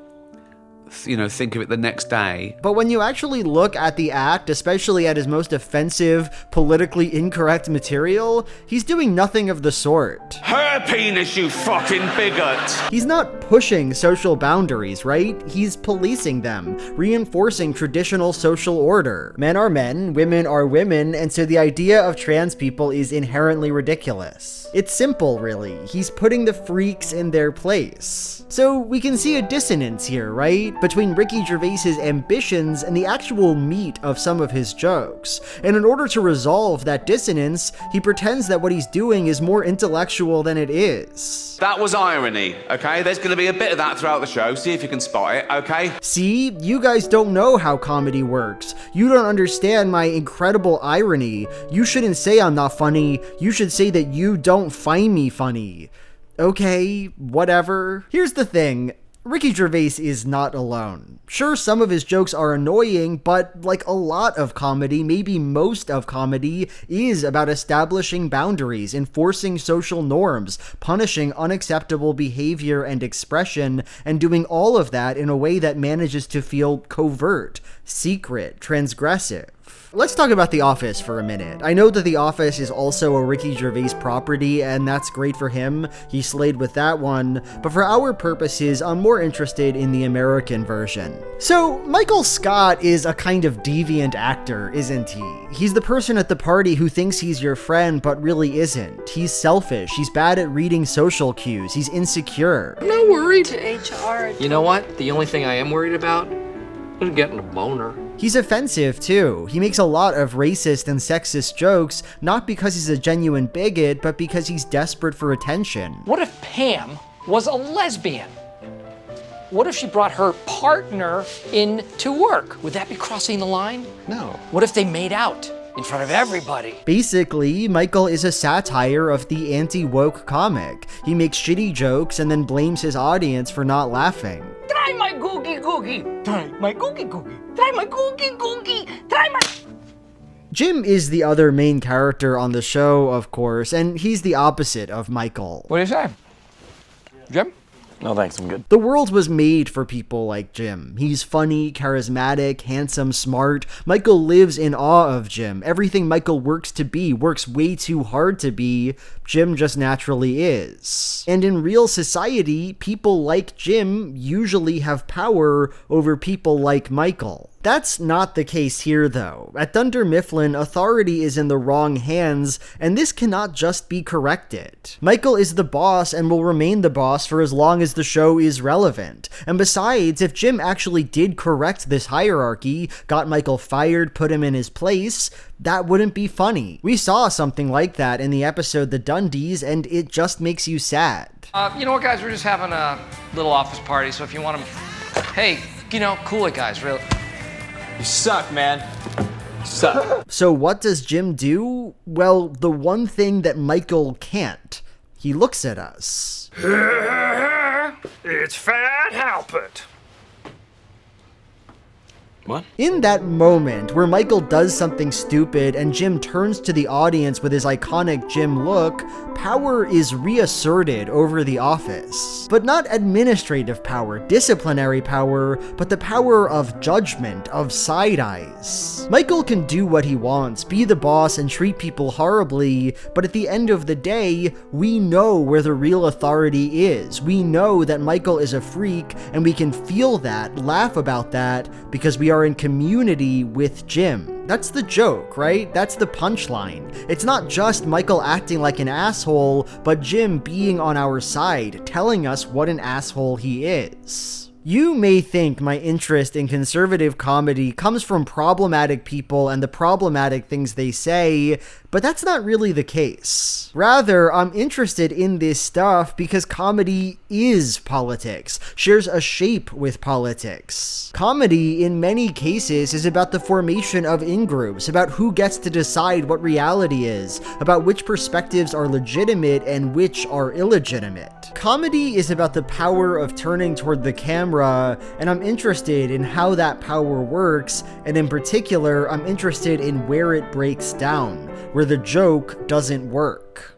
you know, think of it the next day. But when you actually look at the act, especially at his most offensive, politically incorrect material, he's doing nothing of the sort. Her penis, you fucking bigot! He's not pushing social boundaries, right? He's policing them, reinforcing traditional social order. Men are men, women are women, and so the idea of trans people is inherently ridiculous. It's simple, really. He's putting the freaks in their place. So we can see a dissonance here, right? Between Ricky Gervais's ambitions and the actual meat of some of his jokes. And in order to resolve that dissonance, he pretends that what he's doing is more intellectual than it is. That was irony, okay? There's going to be a bit of that throughout the show. See if you can spot it, okay? See? You guys don't know how comedy works. You don't understand my incredible irony. You shouldn't say I'm not funny. You should say that you don't find me funny. Okay, whatever. Here's the thing. Ricky Gervais is not alone. Sure, some of his jokes are annoying, but like a lot of comedy, maybe most of comedy, is about establishing boundaries, enforcing social norms, punishing unacceptable behavior and expression, and doing all of that in a way that manages to feel covert, secret, transgressive. Let's talk about The Office for a minute. I know that The Office is also a Ricky Gervais property, and that's great for him. He slayed with that one. But for our purposes, I'm more interested in the American version. So, Michael Scott is a kind of deviant actor, isn't he? He's the person at the party who thinks he's your friend, but really isn't. He's selfish. He's bad at reading social cues. He's insecure. I'm not worried. To HR. You know what? The only thing I am worried about is getting a boner. He's offensive, too. He makes a lot of racist and sexist jokes, not because he's a genuine bigot, but because he's desperate for attention. What if Pam was a lesbian? What if she brought her partner in to work? Would that be crossing the line? No. What if they made out in front of everybody? Basically, Michael is a satire of the anti-woke comic. He makes shitty jokes and then blames his audience for not laughing. Try my googie googie. Try my googie googie. Try my googie googie. Try my... Jim is the other main character on the show, of course, and he's the opposite of Michael. What do you say? Jim? No thanks, I'm good. The world was made for people like Jim. He's funny, charismatic, handsome, smart. Michael lives in awe of Jim. Everything Michael works to be, works way too hard to be, Jim just naturally is. And in real society, people like Jim usually have power over people like Michael. That's not the case here, though. At Dunder Mifflin, authority is in the wrong hands, and this cannot just be corrected. Michael is the boss and will remain the boss for as long as the show is relevant. And besides, if Jim actually did correct this hierarchy, got Michael fired, put him in his place, that wouldn't be funny. We saw something like that in the episode The Dundies, and it just makes you sad. You know what, guys? We're just having a little office party, so if you want to... Hey, cool it, guys, really. You suck, man. You suck. So what does Jim do? Well, the one thing that Michael can't. He looks at us. It's Fat Halpert. What? In that moment where Michael does something stupid and Jim turns to the audience with his iconic Jim look, power is reasserted over the office. But not administrative power, disciplinary power, but the power of judgment, of side eyes. Michael can do what he wants, be the boss and treat people horribly, but at the end of the day, we know where the real authority is. We know that Michael is a freak, and we can feel that, laugh about that, because we are in community with Jim. That's the joke, right? That's the punchline. It's not just Michael acting like an asshole, but Jim being on our side, telling us what an asshole he is. You may think my interest in conservative comedy comes from problematic people and the problematic things they say, but that's not really the case. Rather, I'm interested in this stuff because comedy is politics, shares a shape with politics. Comedy, in many cases, is about the formation of in-groups, about who gets to decide what reality is, about which perspectives are legitimate and which are illegitimate. Comedy is about the power of turning toward the camera, and I'm interested in how that power works, and in particular, I'm interested in where it breaks down, where the joke doesn't work.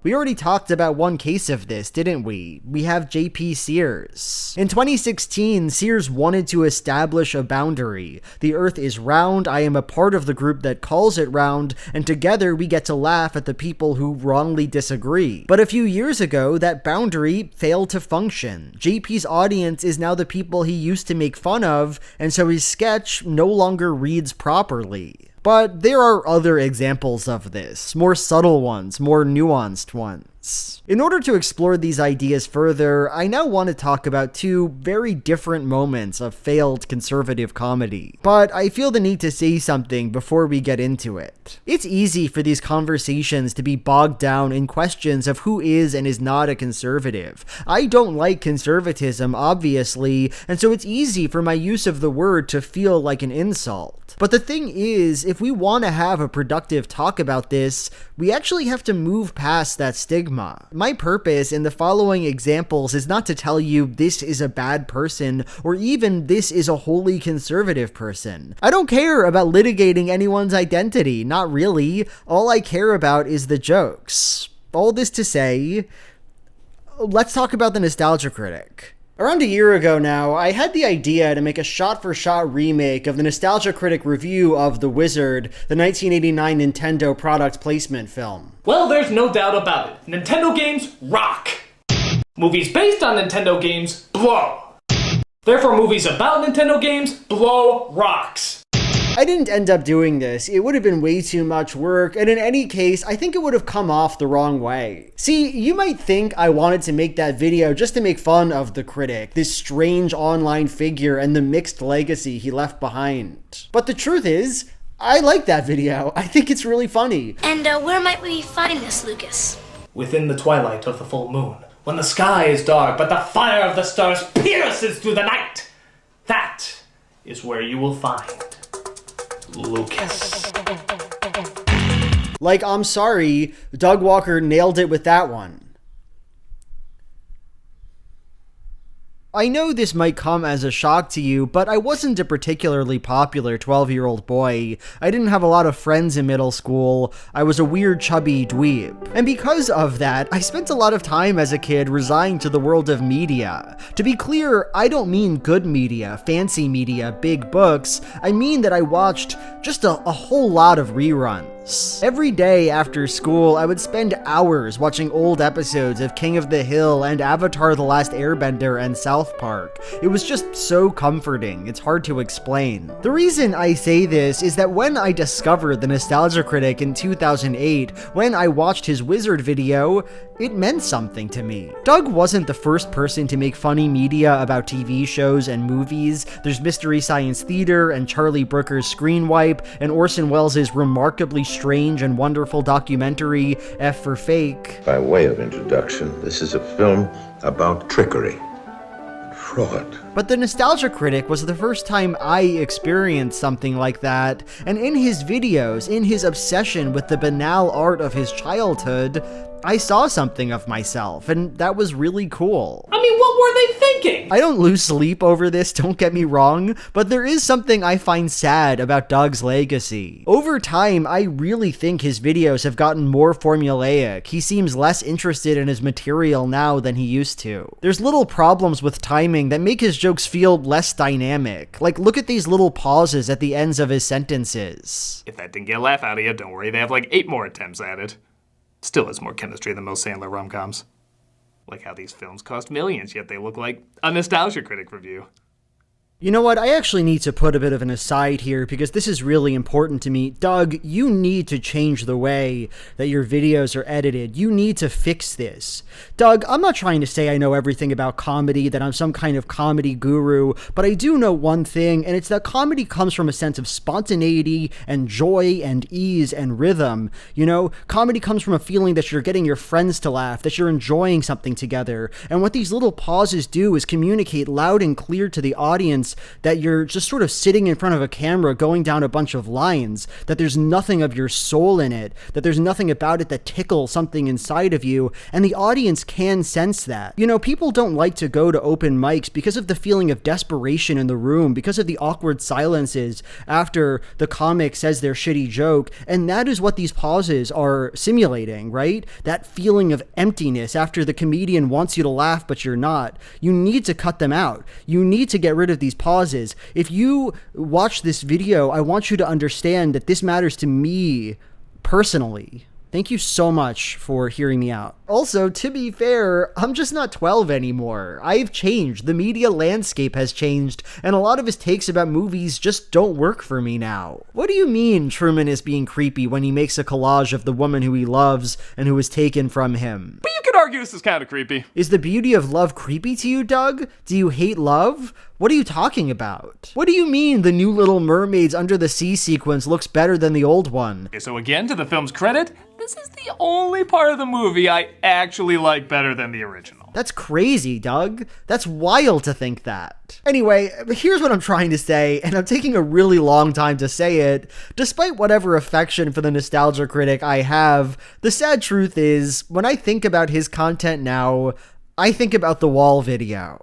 We already talked about one case of this, didn't we? We have JP Sears. In 2016, Sears wanted to establish a boundary. The earth is round, I am a part of the group that calls it round, and together we get to laugh at the people who wrongly disagree. But a few years ago, that boundary failed to function. JP's audience is now the people he used to make fun of, and so his sketch no longer reads properly. But there are other examples of this, more subtle ones, more nuanced ones. In order to explore these ideas further, I now want to talk about two very different moments of failed conservative comedy. But I feel the need to say something before we get into it. It's easy for these conversations to be bogged down in questions of who is and is not a conservative. I don't like conservatism, obviously, and so it's easy for my use of the word to feel like an insult. But the thing is, if we want to have a productive talk about this, we actually have to move past that stigma. stigma. My purpose in the following examples is not to tell you this is a bad person or even this is a wholly conservative person. I don't care about litigating anyone's identity, not really. All I care about is the jokes. All this to say, let's talk about the Nostalgia Critic. Around a year ago now, I had the idea to make a shot-for-shot remake of the Nostalgia Critic review of The Wizard, the 1989 Nintendo product placement film. Well, there's no doubt about it. Nintendo games rock. Movies based on Nintendo games blow. Therefore, movies about Nintendo games blow rocks. I didn't end up doing this. It would have been way too much work, and in any case, I think it would have come off the wrong way. See, you might think I wanted to make that video just to make fun of the critic, this strange online figure and the mixed legacy he left behind. But the truth is, I like that video. I think it's really funny. And where might we find this, Lucas? Within the twilight of the full moon, when the sky is dark, but the fire of the stars pierces through the night. That is where you will find Lucas. Like, I'm sorry, Doug Walker nailed it with that one. I know this might come as a shock to you, but I wasn't a particularly popular 12-year-old boy. I didn't have a lot of friends in middle school. I was a weird, chubby dweeb. And because of that, I spent a lot of time as a kid resigned to the world of media. To be clear, I don't mean good media, fancy media, big books. I mean that I watched just a whole lot of reruns. Every day after school, I would spend hours watching old episodes of King of the Hill and Avatar: The Last Airbender and South Park. It was just so comforting, it's hard to explain. The reason I say this is that when I discovered the Nostalgia Critic in 2008, when I watched his Wizard video, it meant something to me. Doug wasn't the first person to make funny media about TV shows and movies. There's Mystery Science Theater and Charlie Brooker's Screen Wipe and Orson Welles' remarkably strange and wonderful documentary, F for Fake. By way of introduction, this is a film about trickery. Fraud. But the Nostalgia Critic was the first time I experienced something like that, and in his videos, in his obsession with the banal art of his childhood, I saw something of myself, and that was really cool. I mean, what were they thinking? I don't lose sleep over this, don't get me wrong, but there is something I find sad about Doug's legacy. Over time, I really think his videos have gotten more formulaic. He seems less interested in his material now than he used to. There's little problems with timing that make his jokes feel less dynamic. Like, look at these little pauses at the ends of his sentences. If that didn't get a laugh out of you, don't worry, they have like 8 more attempts at it. Still has more chemistry than most Sandler rom-coms. Like how these films cost millions, yet they look like a Nostalgia Critic review. You know what, I actually need to put a bit of an aside here because this is really important to me. Doug, you need to change the way that your videos are edited. You need to fix this. Doug, I'm not trying to say I know everything about comedy, that I'm some kind of comedy guru, but I do know one thing, and it's that comedy comes from a sense of spontaneity and joy and ease and rhythm. You know, comedy comes from a feeling that you're getting your friends to laugh, that you're enjoying something together. And what these little pauses do is communicate loud and clear to the audience that you're just sort of sitting in front of a camera going down a bunch of lines, that there's nothing of your soul in it, that there's nothing about it that tickles something inside of you, and the audience can sense that. You know, people don't like to go to open mics because of the feeling of desperation in the room, because of the awkward silences after the comic says their shitty joke, and that is what these pauses are simulating, right? That feeling of emptiness after the comedian wants you to laugh but you're not. You need to cut them out. You need to get rid of these pauses. If you watch this video, I want you to understand that this matters to me personally. Thank you so much for hearing me out. Also, to be fair, I'm just not 12 anymore. I've changed. The media landscape has changed, and a lot of his takes about movies just don't work for me now. What do you mean Truman is being creepy when he makes a collage of the woman who he loves and who was taken from him? But you could argue this is kind of creepy. Is the beauty of love creepy to you, Doug? Do you hate love? What are you talking about? What do you mean the new Little Mermaids Under the Sea sequence looks better than the old one? Okay, so again, to the film's credit, this is the only part of the movie I actually like better than the original. That's crazy, Doug. That's wild to think that. Anyway, here's what I'm trying to say, and I'm taking a really long time to say it. Despite whatever affection for the Nostalgia Critic I have, the sad truth is, when I think about his content now, I think about the Wall video.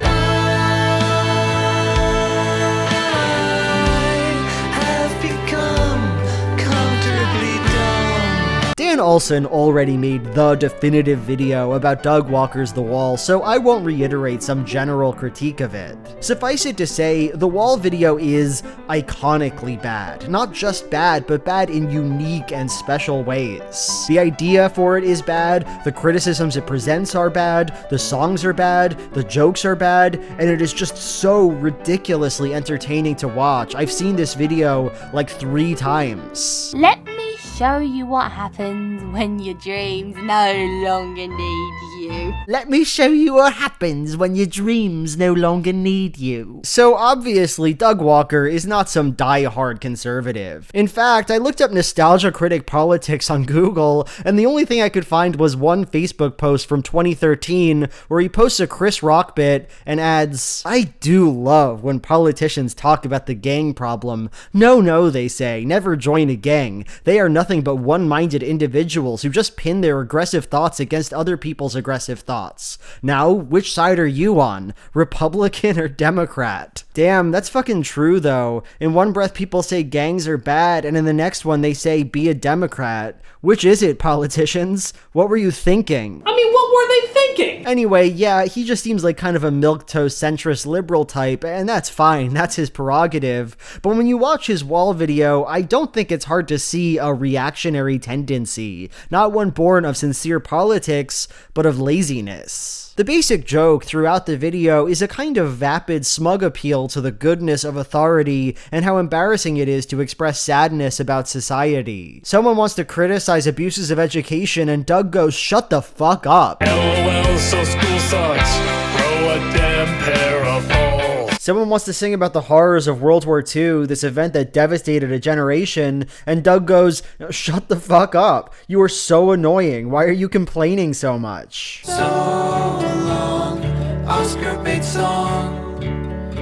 Dan Olson already made the definitive video about Doug Walker's The Wall, so I won't reiterate some general critique of it. Suffice it to say, The Wall video is iconically bad. Not just bad, but bad in unique and special ways. The idea for it is bad, the criticisms it presents are bad, the songs are bad, the jokes are bad, and it is just so ridiculously entertaining to watch. I've seen this video like 3 times. Let me show you what happens when your dreams no longer need you. Let me show you what happens when your dreams no longer need you. So obviously, Doug Walker is not some die-hard conservative. In fact, I looked up Nostalgia Critic politics on Google, and the only thing I could find was one Facebook post from 2013 where he posts a Chris Rock bit and adds, "I do love when politicians talk about the gang problem. No, they say, never join a gang. They are nothing but one-minded individuals who just pin their aggressive thoughts against other people's aggressive thoughts. Now, which side are you on? Republican or Democrat?" Damn, that's fucking true though. In one breath people say gangs are bad, and in the next one they say be a Democrat. Which is it, politicians? What were you thinking? I mean, what were they thinking? Anyway, yeah, he just seems like kind of a milquetoast centrist liberal type, and that's fine, that's his prerogative. But when you watch his Wall video, I don't think it's hard to see a reactionary tendency. Not one born of sincere politics, but of laziness. The basic joke throughout the video is a kind of vapid, smug appeal to the goodness of authority and how embarrassing it is to express sadness about society. Someone wants to criticize abuses of education and Doug goes, "Shut the fuck up." LOL, so school sucks. Grow a damn pair of balls. Someone wants to sing about the horrors of World War II, this event that devastated a generation, and Doug goes, "Shut the fuck up. You are so annoying. Why are you complaining so much?" So long, Oscar bait song.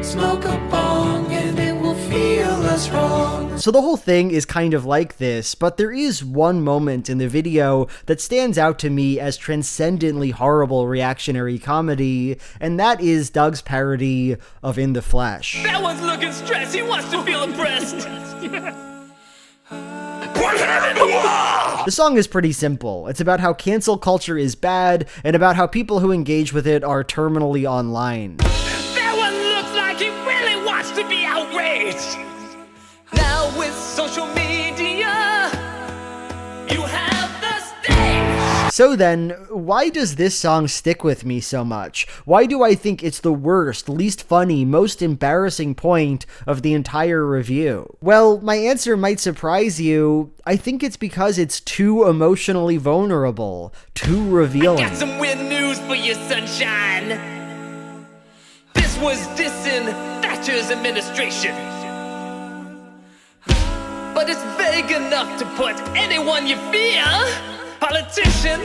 Smoke a bong and it will feel less wrong. So the whole thing is kind of like this, but there is one moment in the video that stands out to me as transcendently horrible reactionary comedy, and that is Doug's parody of In the Flesh. That one's looking stressed. He wants to feel impressed. Put him in the wall! The song is pretty simple. It's about how cancel culture is bad, and about how people who engage with it are terminally online. That one looks like he really wants to be outraged. Now with social media, you have the stage. So then, why does this song stick with me so much? Why do I think it's the worst, least funny, most embarrassing point of the entire review? Well, my answer might surprise you. I think it's because it's too emotionally vulnerable, too revealing. I got some weird news for you, sunshine. This was dissing Thatcher's administration. But it's vague enough to put anyone you fear. Politician,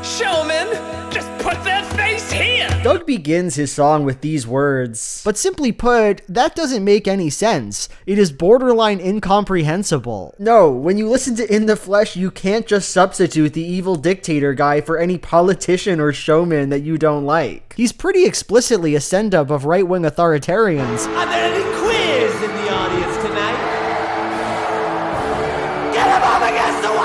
showman, just put their face here. Doug begins his song with these words, but simply put, that doesn't make any sense. It is borderline incomprehensible. No, when you listen to In the Flesh, you can't just substitute the evil dictator guy for any politician or showman that you don't like. He's pretty explicitly a send-up of right-wing authoritarians. Are there any queers in the audience tonight? Get him up against the wall!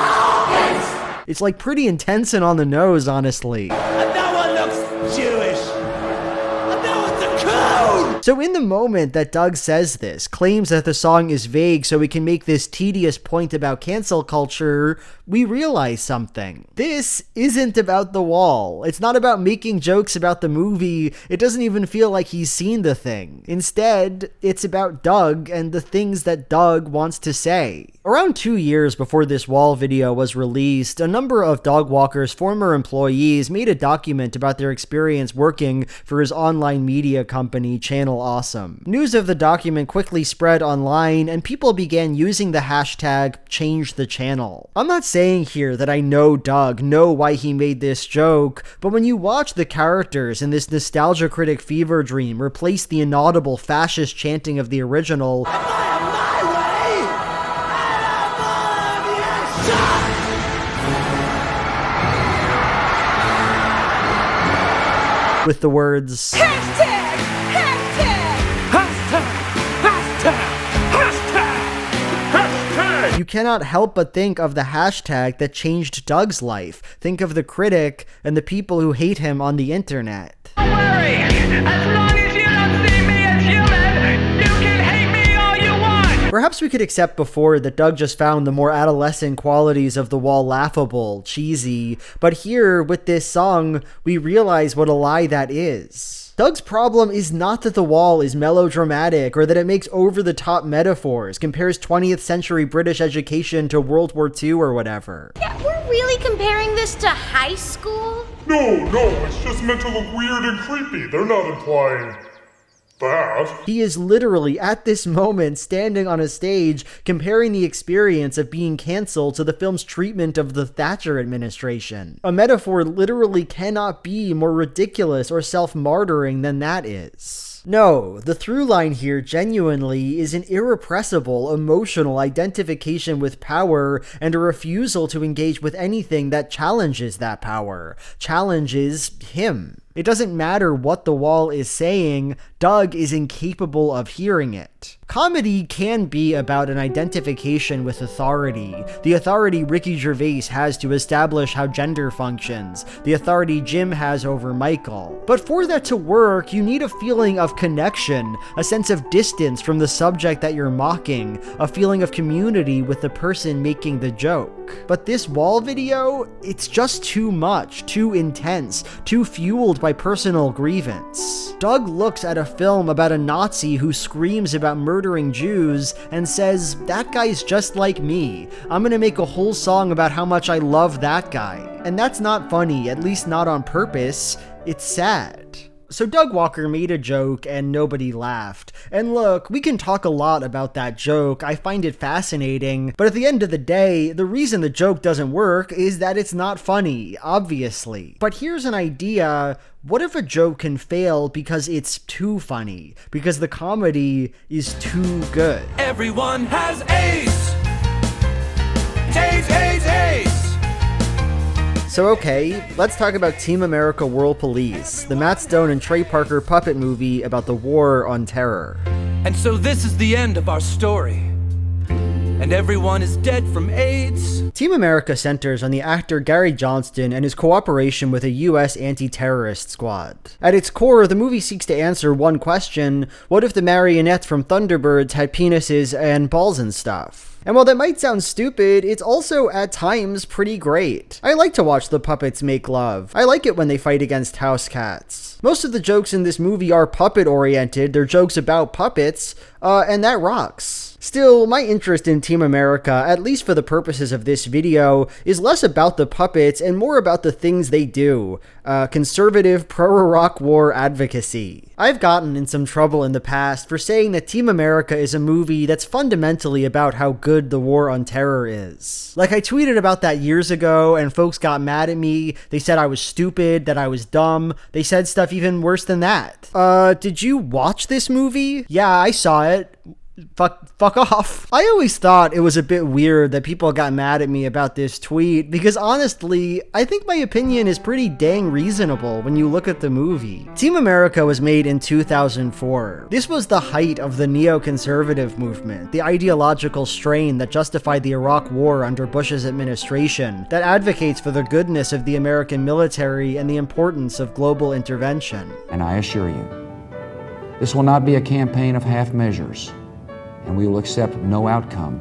It's like pretty intense and on the nose, honestly. And that one looks Jewish. And that one's a coon! So in the moment that Doug says this, claims that the song is vague so he can make this tedious point about cancel culture, we realize something. This isn't about The Wall. It's not about making jokes about the movie. It doesn't even feel like he's seen the thing. Instead, it's about Doug and the things that Doug wants to say. Around 2 years before this Wall video was released, a number of Doug Walker's former employees made a document about their experience working for his online media company, Channel Awesome. News of the document quickly spread online, and people began using the hashtag #ChangeTheChannel. I'm not saying here that I know Doug, know why he made this joke, but when you watch the characters in this Nostalgia Critic fever dream replace the inaudible fascist chanting of the original with the words you cannot help but think of the hashtag that changed Doug's life. Think of the critic and the people who hate him on the internet. Don't worry, as long as you don't see me as human, you can hate me all you want. Perhaps we could accept before that Doug just found the more adolescent qualities of the wall laughable, cheesy, but here, with this song, we realize what a lie that is. Doug's problem is not that the wall is melodramatic or that it makes over-the-top metaphors, compares 20th century British education to World War II or whatever. Yeah, we're really comparing this to high school? No, it's just meant to look weird and creepy. They're not implying that. He is literally, at this moment, standing on a stage comparing the experience of being cancelled to the film's treatment of the Thatcher administration. A metaphor literally cannot be more ridiculous or self-martyring than that is. No, the through line here genuinely is an irrepressible emotional identification with power and a refusal to engage with anything that challenges that power, challenges him. It doesn't matter what the wall is saying, Doug is incapable of hearing it. Comedy can be about an identification with authority, the authority Ricky Gervais has to establish how gender functions, the authority Jim has over Michael. But for that to work, you need a feeling of connection, a sense of distance from the subject that you're mocking, a feeling of community with the person making the joke. But this wall video, it's just too much, too intense, too fueled by personal grievance. Doug looks at a film about a Nazi who screams about murdering Jews and says, that guy's just like me. I'm gonna make a whole song about how much I love that guy. And that's not funny, at least not on purpose. It's sad. So Doug Walker made a joke and nobody laughed. And look, we can talk a lot about that joke, I find it fascinating, but at the end of the day, the reason the joke doesn't work is that it's not funny, obviously. But here's an idea: what if a joke can fail because it's too funny? Because the comedy is too good? Everyone has Ace! Ace! So okay, let's talk about Team America World Police, the Matt Stone and Trey Parker puppet movie about the war on terror. And so this is the end of our story. And everyone is dead from AIDS. Team America centers on the actor Gary Johnston and his cooperation with a US anti-terrorist squad. At its core, the movie seeks to answer one question: what if the marionettes from Thunderbirds had penises and balls and stuff? And while that might sound stupid, it's also at times pretty great. I like to watch the puppets make love. I like it when they fight against house cats. Most of the jokes in this movie are puppet-oriented, they're jokes about puppets, and that rocks. Still, my interest in Team America, at least for the purposes of this video, is less about the puppets and more about the things they do. Conservative pro-Iraq war advocacy. I've gotten in some trouble in the past for saying that Team America is a movie that's fundamentally about how good the war on terror is. Like, I tweeted about that years ago and folks got mad at me. They said I was stupid, that I was dumb. They said stuff even worse than that. Did you watch this movie? Yeah, I saw it. Fuck off. I always thought it was a bit weird that people got mad at me about this tweet, because honestly, I think my opinion is pretty dang reasonable when you look at the movie. Team America was made in 2004. This was the height of the neoconservative movement, the ideological strain that justified the Iraq War under Bush's administration, that advocates for the goodness of the American military and the importance of global intervention. And I assure you, this will not be a campaign of half measures, and we will accept no outcome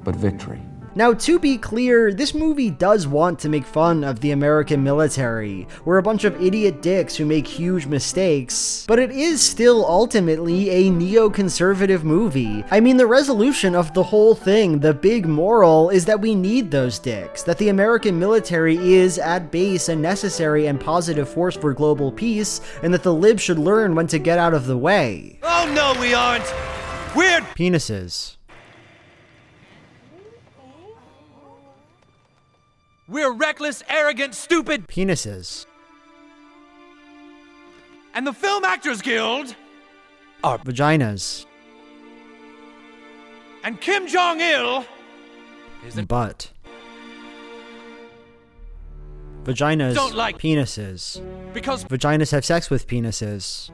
but victory. Now, to be clear, this movie does want to make fun of the American military. We're a bunch of idiot dicks who make huge mistakes, but it is still ultimately a neoconservative movie. I mean, the resolution of the whole thing, the big moral, is that we need those dicks, that the American military is, at base, a necessary and positive force for global peace, and that the libs should learn when to get out of the way. Oh no, we aren't! We're Penises. We're reckless, arrogant, stupid. Penises. And the Film Actors Guild are vaginas. And Kim Jong-il is But vaginas don't like penises. Because Vaginas have sex with penises.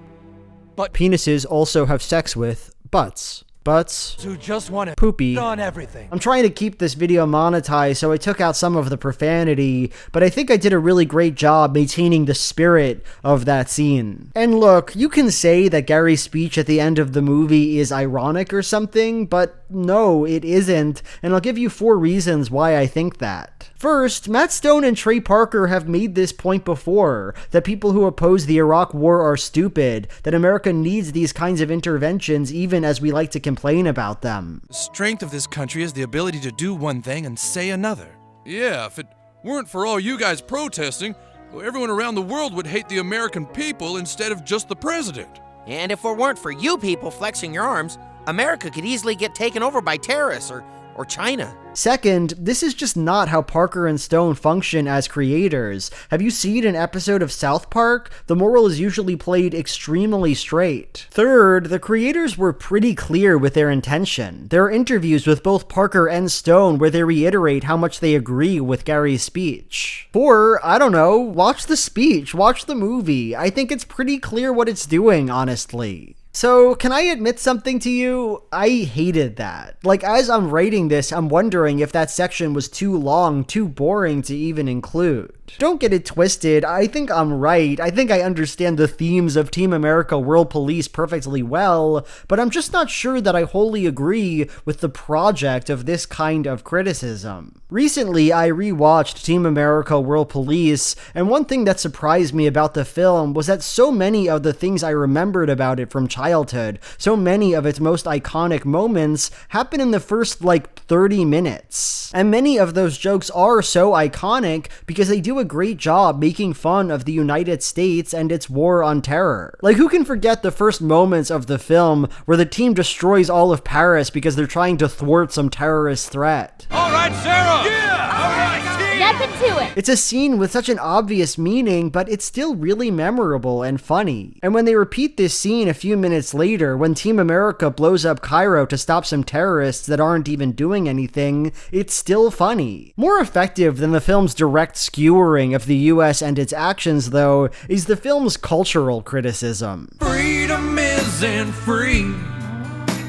But penises also have sex with butts. Butts who just want to poopy on everything. I'm trying to keep this video monetized, so I took out some of the profanity, but I think I did a really great job maintaining the spirit of that scene. And look, you can say that Gary's speech at the end of the movie is ironic or something, but no, it isn't, and I'll give you 4 reasons why I think that. First, Matt Stone and Trey Parker have made this point before, that people who oppose the Iraq War are stupid, that America needs these kinds of interventions even as we like to complain about them. The strength of this country is the ability to do one thing and say another. Yeah, if it weren't for all you guys protesting, well, everyone around the world would hate the American people instead of just the president. And if it weren't for you people flexing your arms, America could easily get taken over by terrorists or China. Second, this is just not how Parker and Stone function as creators. Have you seen an episode of South Park? The moral is usually played extremely straight. Third, the creators were pretty clear with their intention. There are interviews with both Parker and Stone where they reiterate how much they agree with Gary's speech. 4, I don't know, watch the speech, watch the movie. I think it's pretty clear what it's doing, honestly. So, can I admit something to you? I hated that. Like, as I'm writing this, I'm wondering if that section was too long, too boring to even include. Don't get it twisted, I think I'm right. I think I understand the themes of Team America World Police perfectly well, but I'm just not sure that I wholly agree with the project of this kind of criticism. Recently, I rewatched Team America World Police, and one thing that surprised me about the film was that so many of the things I remembered about it from childhood, so many of its most iconic moments, happen in the first, 30 minutes. And many of those jokes are so iconic because they do a great job making fun of the United States and its war on terror. Like, who can forget the first moments of the film where the team destroys all of Paris because they're trying to thwart some terrorist threat? All right, Sarah! Yeah! All right, Step into it! It's a scene with such an obvious meaning, but it's still really memorable and funny. And when they repeat this scene a few minutes later, when Team America blows up Cairo to stop some terrorists that aren't even doing anything, it's still funny. More effective than the film's direct skewering of the US and its actions, though, is the film's cultural criticism. Freedom isn't free.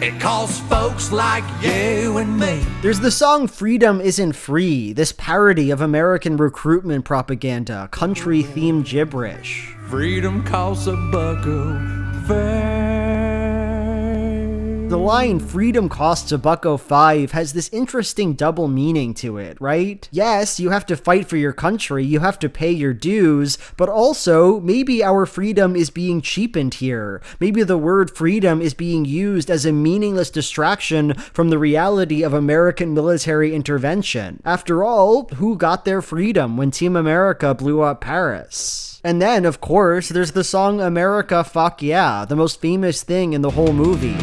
It calls folks like you and me. There's the song Freedom Isn't Free, this parody of American recruitment propaganda, country-themed gibberish. Freedom costs $1.05. The line, freedom costs $1.05, has this interesting double meaning to it, right? Yes, you have to fight for your country, you have to pay your dues, but also, maybe our freedom is being cheapened here. Maybe the word freedom is being used as a meaningless distraction from the reality of American military intervention. After all, who got their freedom when Team America blew up Paris? And then, of course, there's the song America Fuck Yeah, the most famous thing in the whole movie.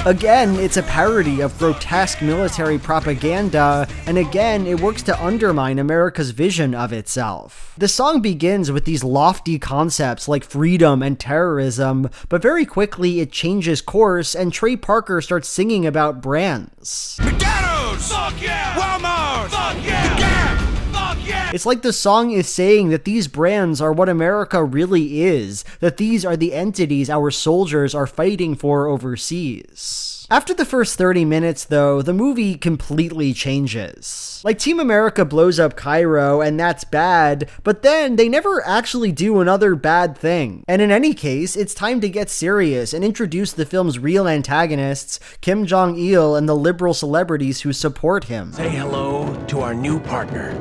Again, it's a parody of grotesque military propaganda, and again, it works to undermine America's vision of itself. The song begins with these lofty concepts like freedom and terrorism, but very quickly it changes course, and Trey Parker starts singing about brands. McDonald's! Fuck yeah! Walmart! Fuck yeah! The Gap! Fuck yeah! It's like the song is saying that these brands are what America really is, that these are the entities our soldiers are fighting for overseas. After the first 30 minutes, though, the movie completely changes. Like, Team America blows up Cairo, and that's bad, but then they never actually do another bad thing. And in any case, it's time to get serious and introduce the film's real antagonists, Kim Jong-il and the liberal celebrities who support him. Say hello to our new partner.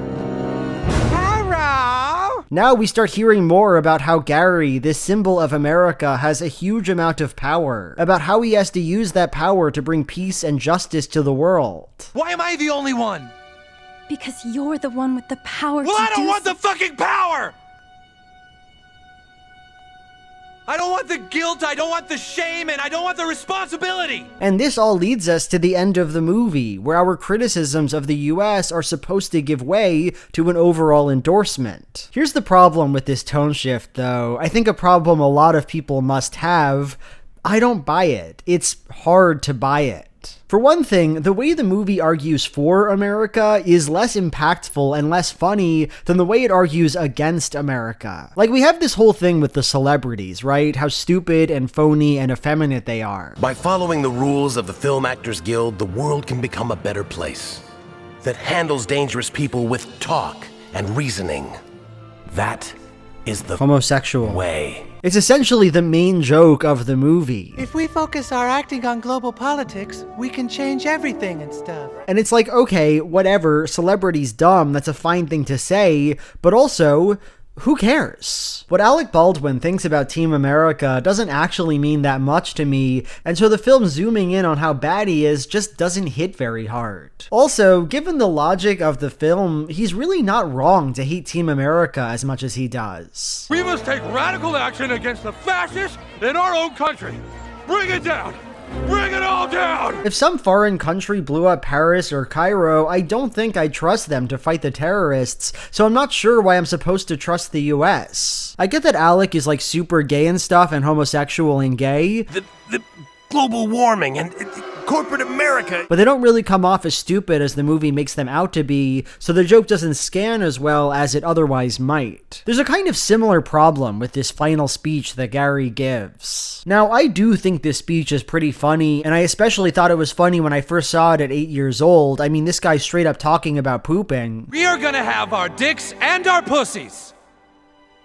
Now we start hearing more about how Gary, this symbol of America, has a huge amount of power, about how he has to use that power to bring peace and justice to the world. Why am I the only one? Because you're the one with the power Well, to I don't want the fucking power! I don't want the guilt, I don't want the shame, and I don't want the responsibility! And this all leads us to the end of the movie, where our criticisms of the US are supposed to give way to an overall endorsement. Here's the problem with this tone shift, though. I think a problem a lot of people must have. I don't buy it. It's hard to buy it. For one thing, the way the movie argues for America is less impactful and less funny than the way it argues against America. Like, we have this whole thing with the celebrities, right? How stupid and phony and effeminate they are. By following the rules of the Film Actors Guild, the world can become a better place that handles dangerous people with talk and reasoning. That is the homosexual way. It's essentially the main joke of the movie. If we focus our acting on global politics, we can change everything and stuff. And it's like, okay, whatever, celebrity's dumb, that's a fine thing to say, but also, who cares? What Alec Baldwin thinks about Team America doesn't actually mean that much to me, and so the film zooming in on how bad he is just doesn't hit very hard. Also, given the logic of the film, he's really not wrong to hate Team America as much as he does. We must take radical action against the fascists in our own country. Bring it down! Bring it all down! If some foreign country blew up Paris or Cairo, I don't think I'd trust them to fight the terrorists, so I'm not sure why I'm supposed to trust the US. I get that Alec is like super gay and stuff and homosexual and gay. The global warming and corporate America. But they don't really come off as stupid as the movie makes them out to be, so the joke doesn't scan as well as it otherwise might. There's a kind of similar problem with this final speech that Gary gives. Now, I do think this speech is pretty funny, and I especially thought it was funny when I first saw it at 8 years old. I mean, this guy's straight up talking about pooping. We are gonna have our dicks and our pussies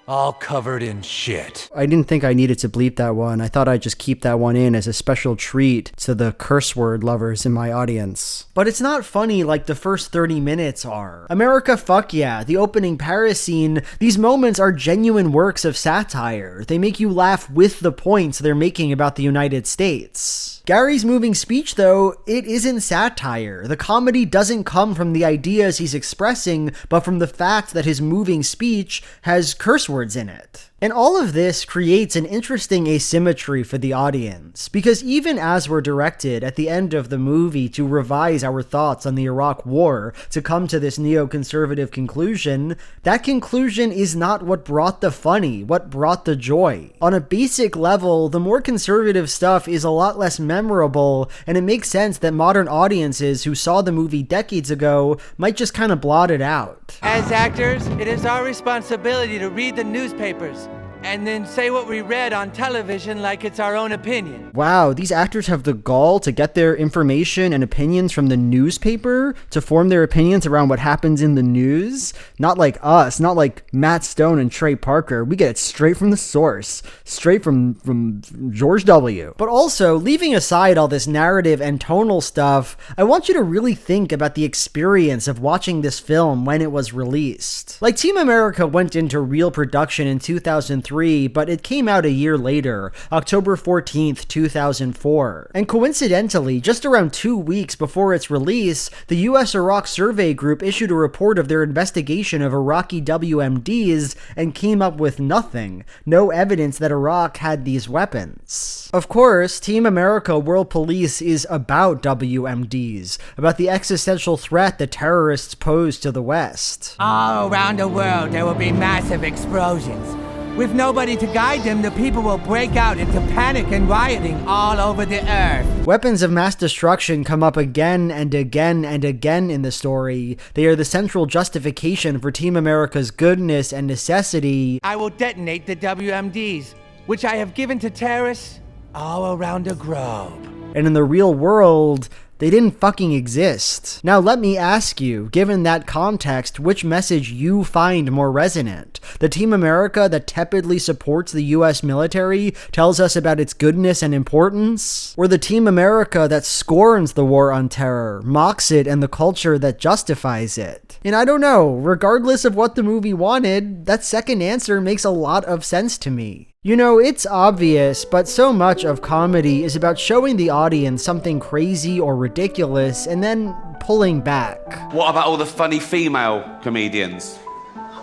all covered in shit. I didn't think I needed to bleep that one. I thought I'd just keep that one in as a special treat to the curse word lovers in my audience. But it's not funny like the first 30 minutes are. America Fuck Yeah, the opening Paris scene, these moments are genuine works of satire. They make you laugh with the points they're making about the United States. Gary's moving speech, though, it isn't satire. The comedy doesn't come from the ideas he's expressing, but from the fact that his moving speech has curse words in it. And all of this creates an interesting asymmetry for the audience, because even as we're directed at the end of the movie to revise our thoughts on the Iraq War to come to this neoconservative conclusion, that conclusion is not what brought the funny, what brought the joy. On a basic level, the more conservative stuff is a lot less memorable, and it makes sense that modern audiences who saw the movie decades ago might just kind of blot it out. As actors, it is our responsibility to read the newspapers and then say what we read on television like it's our own opinion. Wow, these actors have the gall to get their information and opinions from the newspaper, to form their opinions around what happens in the news? Not like us, not like Matt Stone and Trey Parker. We get it straight from the source, straight from George W. But also, leaving aside all this narrative and tonal stuff, I want you to really think about the experience of watching this film when it was released. Like, Team America went into real production in 2003, but it came out a year later, October 14th, 2004. And coincidentally, just around 2 weeks before its release, the US Iraq Survey Group issued a report of their investigation of Iraqi WMDs and came up with nothing. No evidence that Iraq had these weapons. Of course, Team America World Police is about WMDs, about the existential threat the terrorists pose to the West. All around the world, there will be massive explosions. With nobody to guide them, the people will break out into panic and rioting all over the earth. Weapons of mass destruction come up again and again and again in the story. They are the central justification for Team America's goodness and necessity. I will detonate the WMDs, which I have given to terrorists all around the globe. And in the real world, they didn't fucking exist. Now let me ask you, given that context, which message you find more resonant? The Team America that tepidly supports the US military, tells us about its goodness and importance? Or the Team America that scorns the war on terror, mocks it and the culture that justifies it? And I don't know, regardless of what the movie wanted, that second answer makes a lot of sense to me. You know, it's obvious, but so much of comedy is about showing the audience something crazy or ridiculous and then pulling back. What about all the funny female comedians?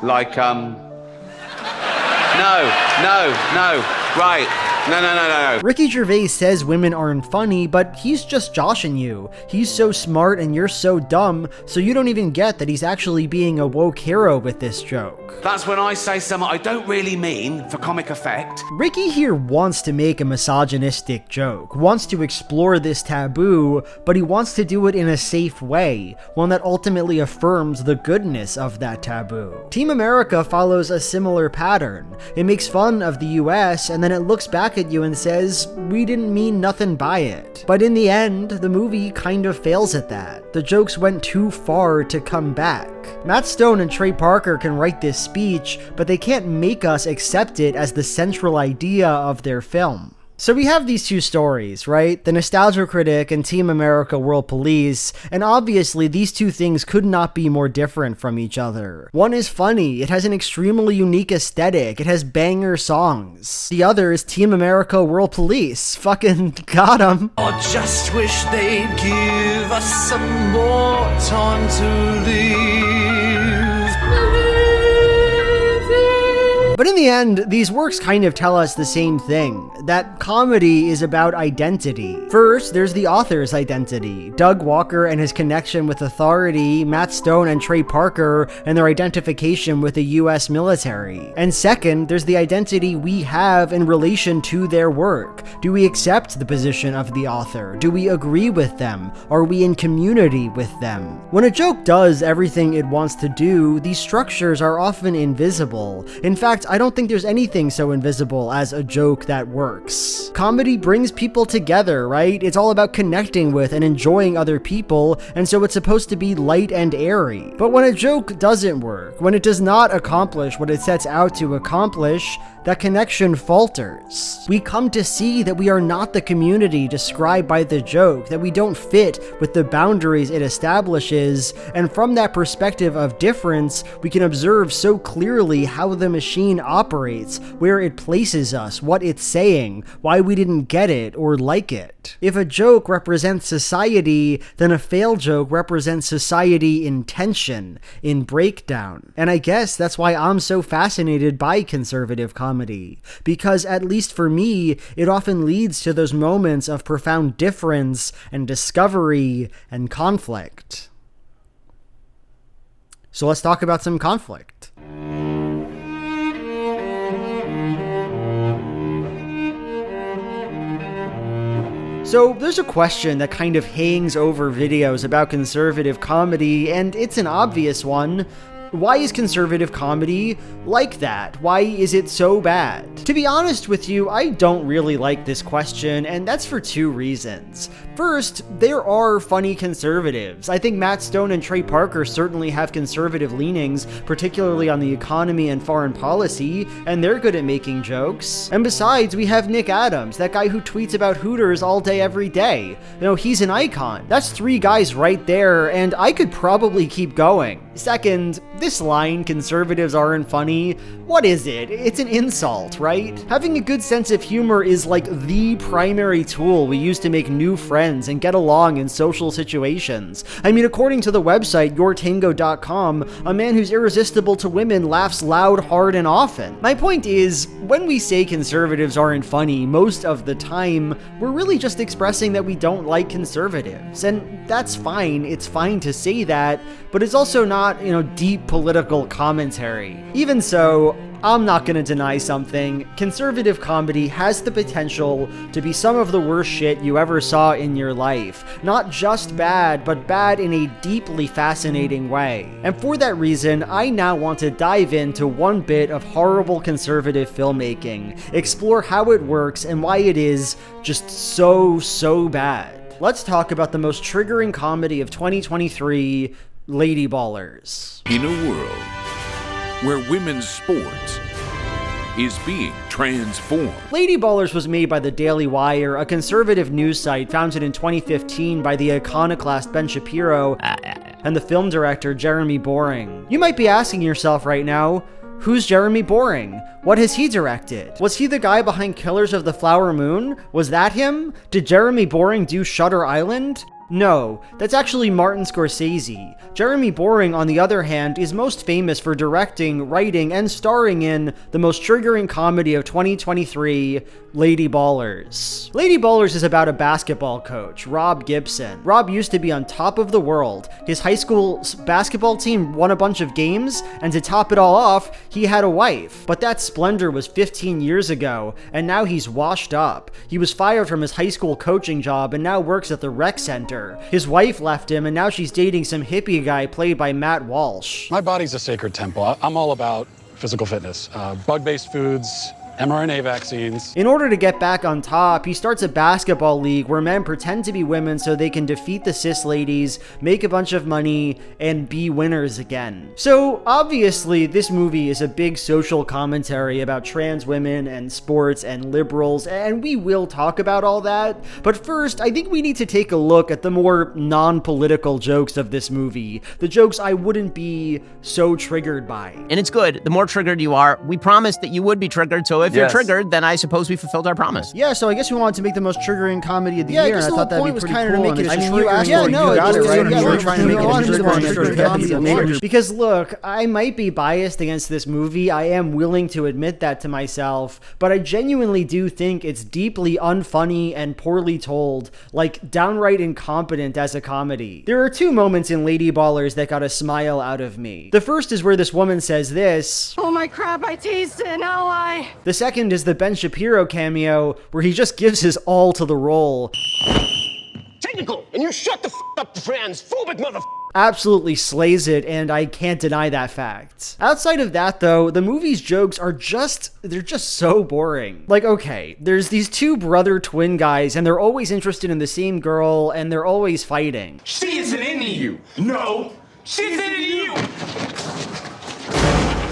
Like, no, right. No. Ricky Gervais says women aren't funny, but he's just joshing you. He's so smart and you're so dumb, so you don't even get that he's actually being a woke hero with this joke. That's when I say something I don't really mean for comic effect. Ricky here wants to make a misogynistic joke, wants to explore this taboo, but he wants to do it in a safe way, one that ultimately affirms the goodness of that taboo. Team America follows a similar pattern. It makes fun of the US, and then it looks back at you and says, we didn't mean nothing by it. But in the end, the movie kind of fails at that. The jokes went too far to come back. Matt Stone and Trey Parker can write this speech, but they can't make us accept it as the central idea of their film. So we have these two stories, right? The Nostalgia Critic and Team America World Police, and obviously these two things could not be more different from each other. One is funny, it has an extremely unique aesthetic, it has banger songs. The other is Team America World Police. Fucking got 'em. I just wish they'd give us some more time to live. But in the end, these works kind of tell us the same thing, that comedy is about identity. First, there's the author's identity, Doug Walker and his connection with authority, Matt Stone and Trey Parker and their identification with the US military. And second, there's the identity we have in relation to their work. Do we accept the position of the author? Do we agree with them? Are we in community with them? When a joke does everything it wants to do, these structures are often invisible. In fact, I don't think there's anything so invisible as a joke that works. Comedy brings people together, right? It's all about connecting with and enjoying other people, and so it's supposed to be light and airy. But when a joke doesn't work, when it does not accomplish what it sets out to accomplish, that connection falters. We come to see that we are not the community described by the joke, that we don't fit with the boundaries it establishes, and from that perspective of difference, we can observe so clearly how the machine operates, where it places us, what it's saying, why we didn't get it or like it. If a joke represents society, then a failed joke represents society in tension, in breakdown. And I guess that's why I'm so fascinated by conservative comedy, because at least for me, it often leads to those moments of profound difference and discovery and conflict. So let's talk about some conflict. So there's a question that kind of hangs over videos about conservative comedy, and it's an obvious one. Why is conservative comedy like that? Why is it so bad? To be honest with you, I don't really like this question, and that's for two reasons. First, there are funny conservatives. I think Matt Stone and Trey Parker certainly have conservative leanings, particularly on the economy and foreign policy, and they're good at making jokes. And besides, we have Nick Adams, that guy who tweets about Hooters all day every day. You know, he's an icon. That's three guys right there, and I could probably keep going. Second, this line, conservatives aren't funny, what is it? It's an insult, right? Having a good sense of humor is like the primary tool we use to make new friends and get along in social situations. I mean, according to the website yourtango.com, a man who's irresistible to women laughs loud, hard, and often. My point is, when we say conservatives aren't funny, most of the time, we're really just expressing that we don't like conservatives. And that's fine, it's fine to say that, but it's also not, deep political commentary. Even so, I'm not gonna deny something. Conservative comedy has the potential to be some of the worst shit you ever saw in your life. Not just bad, but bad in a deeply fascinating way. And for that reason, I now want to dive into one bit of horrible conservative filmmaking, explore how it works and why it is just so bad. Let's talk about the most triggering comedy of 2023, Lady Ballers. In a world where women's sports is being transformed. Lady Ballers was made by the Daily Wire, a conservative news site founded in 2015 by the iconoclast Ben Shapiro and the film director Jeremy Boring. You might be asking yourself right now, who's Jeremy Boring? What has he directed? Was he the guy behind Killers of the Flower Moon? Was that him? Did Jeremy Boring do Shutter Island? No, that's actually Martin Scorsese. Jeremy Boring, on the other hand, is most famous for directing, writing, and starring in the most triggering comedy of 2023, Lady Ballers. Lady Ballers is about a basketball coach, Rob Gibson. Rob used to be on top of the world. His high school basketball team won a bunch of games, and to top it all off, he had a wife. But that splendor was 15 years ago, and now he's washed up. He was fired from his high school coaching job and now works at the rec center. His wife left him, and now she's dating some hippie guy played by Matt Walsh. My body's a sacred temple. I'm all about physical fitness, bug-based foods, mRNA vaccines. In order to get back on top, he starts a basketball league where men pretend to be women so they can defeat the cis ladies, make a bunch of money, and be winners again. So obviously this movie is a big social commentary about trans women and sports and liberals, and we will talk about all that. But first, I think we need to take a look at the more non-political jokes of this movie, the jokes I wouldn't be so triggered by. And it's good. The more triggered you are, we promised that you would be triggered, so if you're triggered, then I suppose we fulfilled our promise. Yeah, so I guess we wanted to make the most triggering comedy of the year, and I thought that'd be pretty cool. To make it Because look, I might be biased against this movie. I am willing to admit that to myself, but I genuinely do think it's deeply unfunny and poorly told, like downright incompetent as a comedy. There are two moments in Lady Ballers that got a smile out of me. The first is where this woman says this, "Oh my crap, I teased an ally." The second is the Ben Shapiro cameo, where he just gives his all to the role. Technical, and you shut the f up, transphobic motherfucker. Absolutely slays it, and I can't deny that fact. Outside of that though, the movie's jokes are they're just so boring. Like, okay, there's these two brother twin guys, and they're always interested in the same girl, and they're always fighting. She isn't into you. No, she's into you.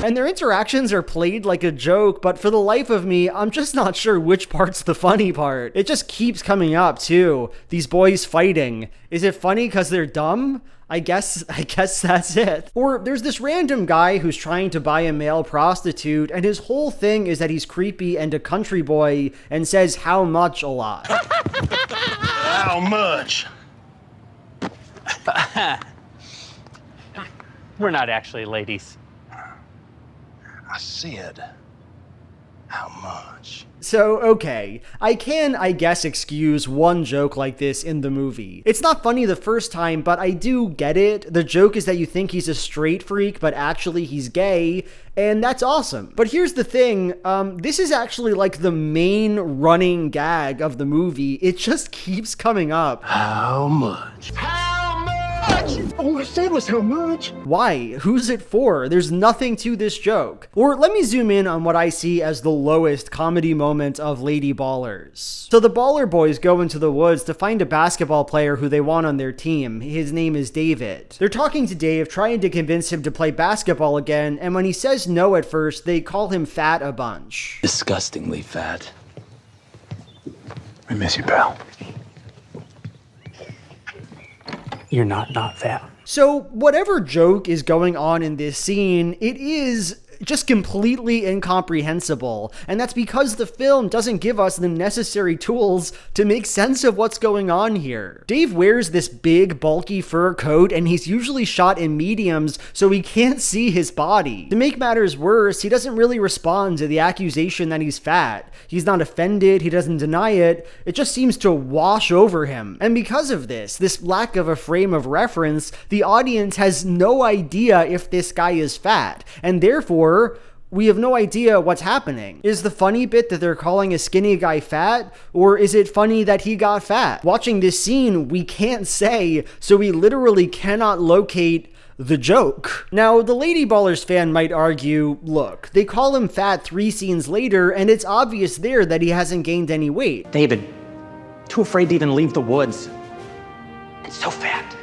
And their interactions are played like a joke, but for the life of me, I'm just not sure which part's the funny part. It just keeps coming up, too. These boys fighting. Is it funny because they're dumb? I guess that's it. Or there's this random guy who's trying to buy a male prostitute, and his whole thing is that he's creepy and a country boy and says how much a lot. How much? We're not actually ladies. I said, how much? So, okay, I can, I guess, excuse one joke like this in the movie. It's not funny the first time, but I do get it. The joke is that you think he's a straight freak, but actually he's gay, and that's awesome. But here's the thing, this is actually like the main running gag of the movie. It just keeps coming up. How much? How much? All I said was how much. Why? Who's it for? There's nothing to this joke. Or let me zoom in on what I see as the lowest comedy moment of Lady Ballers. So the Baller Boys go into the woods to find a basketball player who they want on their team. His name is David. They're talking to Dave, trying to convince him to play basketball again, and when he says no at first, they call him fat a bunch. Disgustingly fat. I miss you, pal. You're not fat. So whatever joke is going on in this scene, it is just completely incomprehensible, and that's because the film doesn't give us the necessary tools to make sense of what's going on here. Dave wears this big, bulky fur coat, and he's usually shot in mediums, so we can't see his body. To make matters worse, he doesn't really respond to the accusation that he's fat. He's not offended, he doesn't deny it, it just seems to wash over him. And because of this lack of a frame of reference, the audience has no idea if this guy is fat, and therefore, We have no idea what's happening. Is the funny bit that they're calling a skinny guy fat, or is it funny that he got fat? Watching this scene, we can't say, so we literally cannot locate the joke. Now, the Lady Ballers fan might argue, look, they call him fat 3 scenes later, and it's obvious there that he hasn't gained any weight. David, too afraid to even leave the woods. And so fat.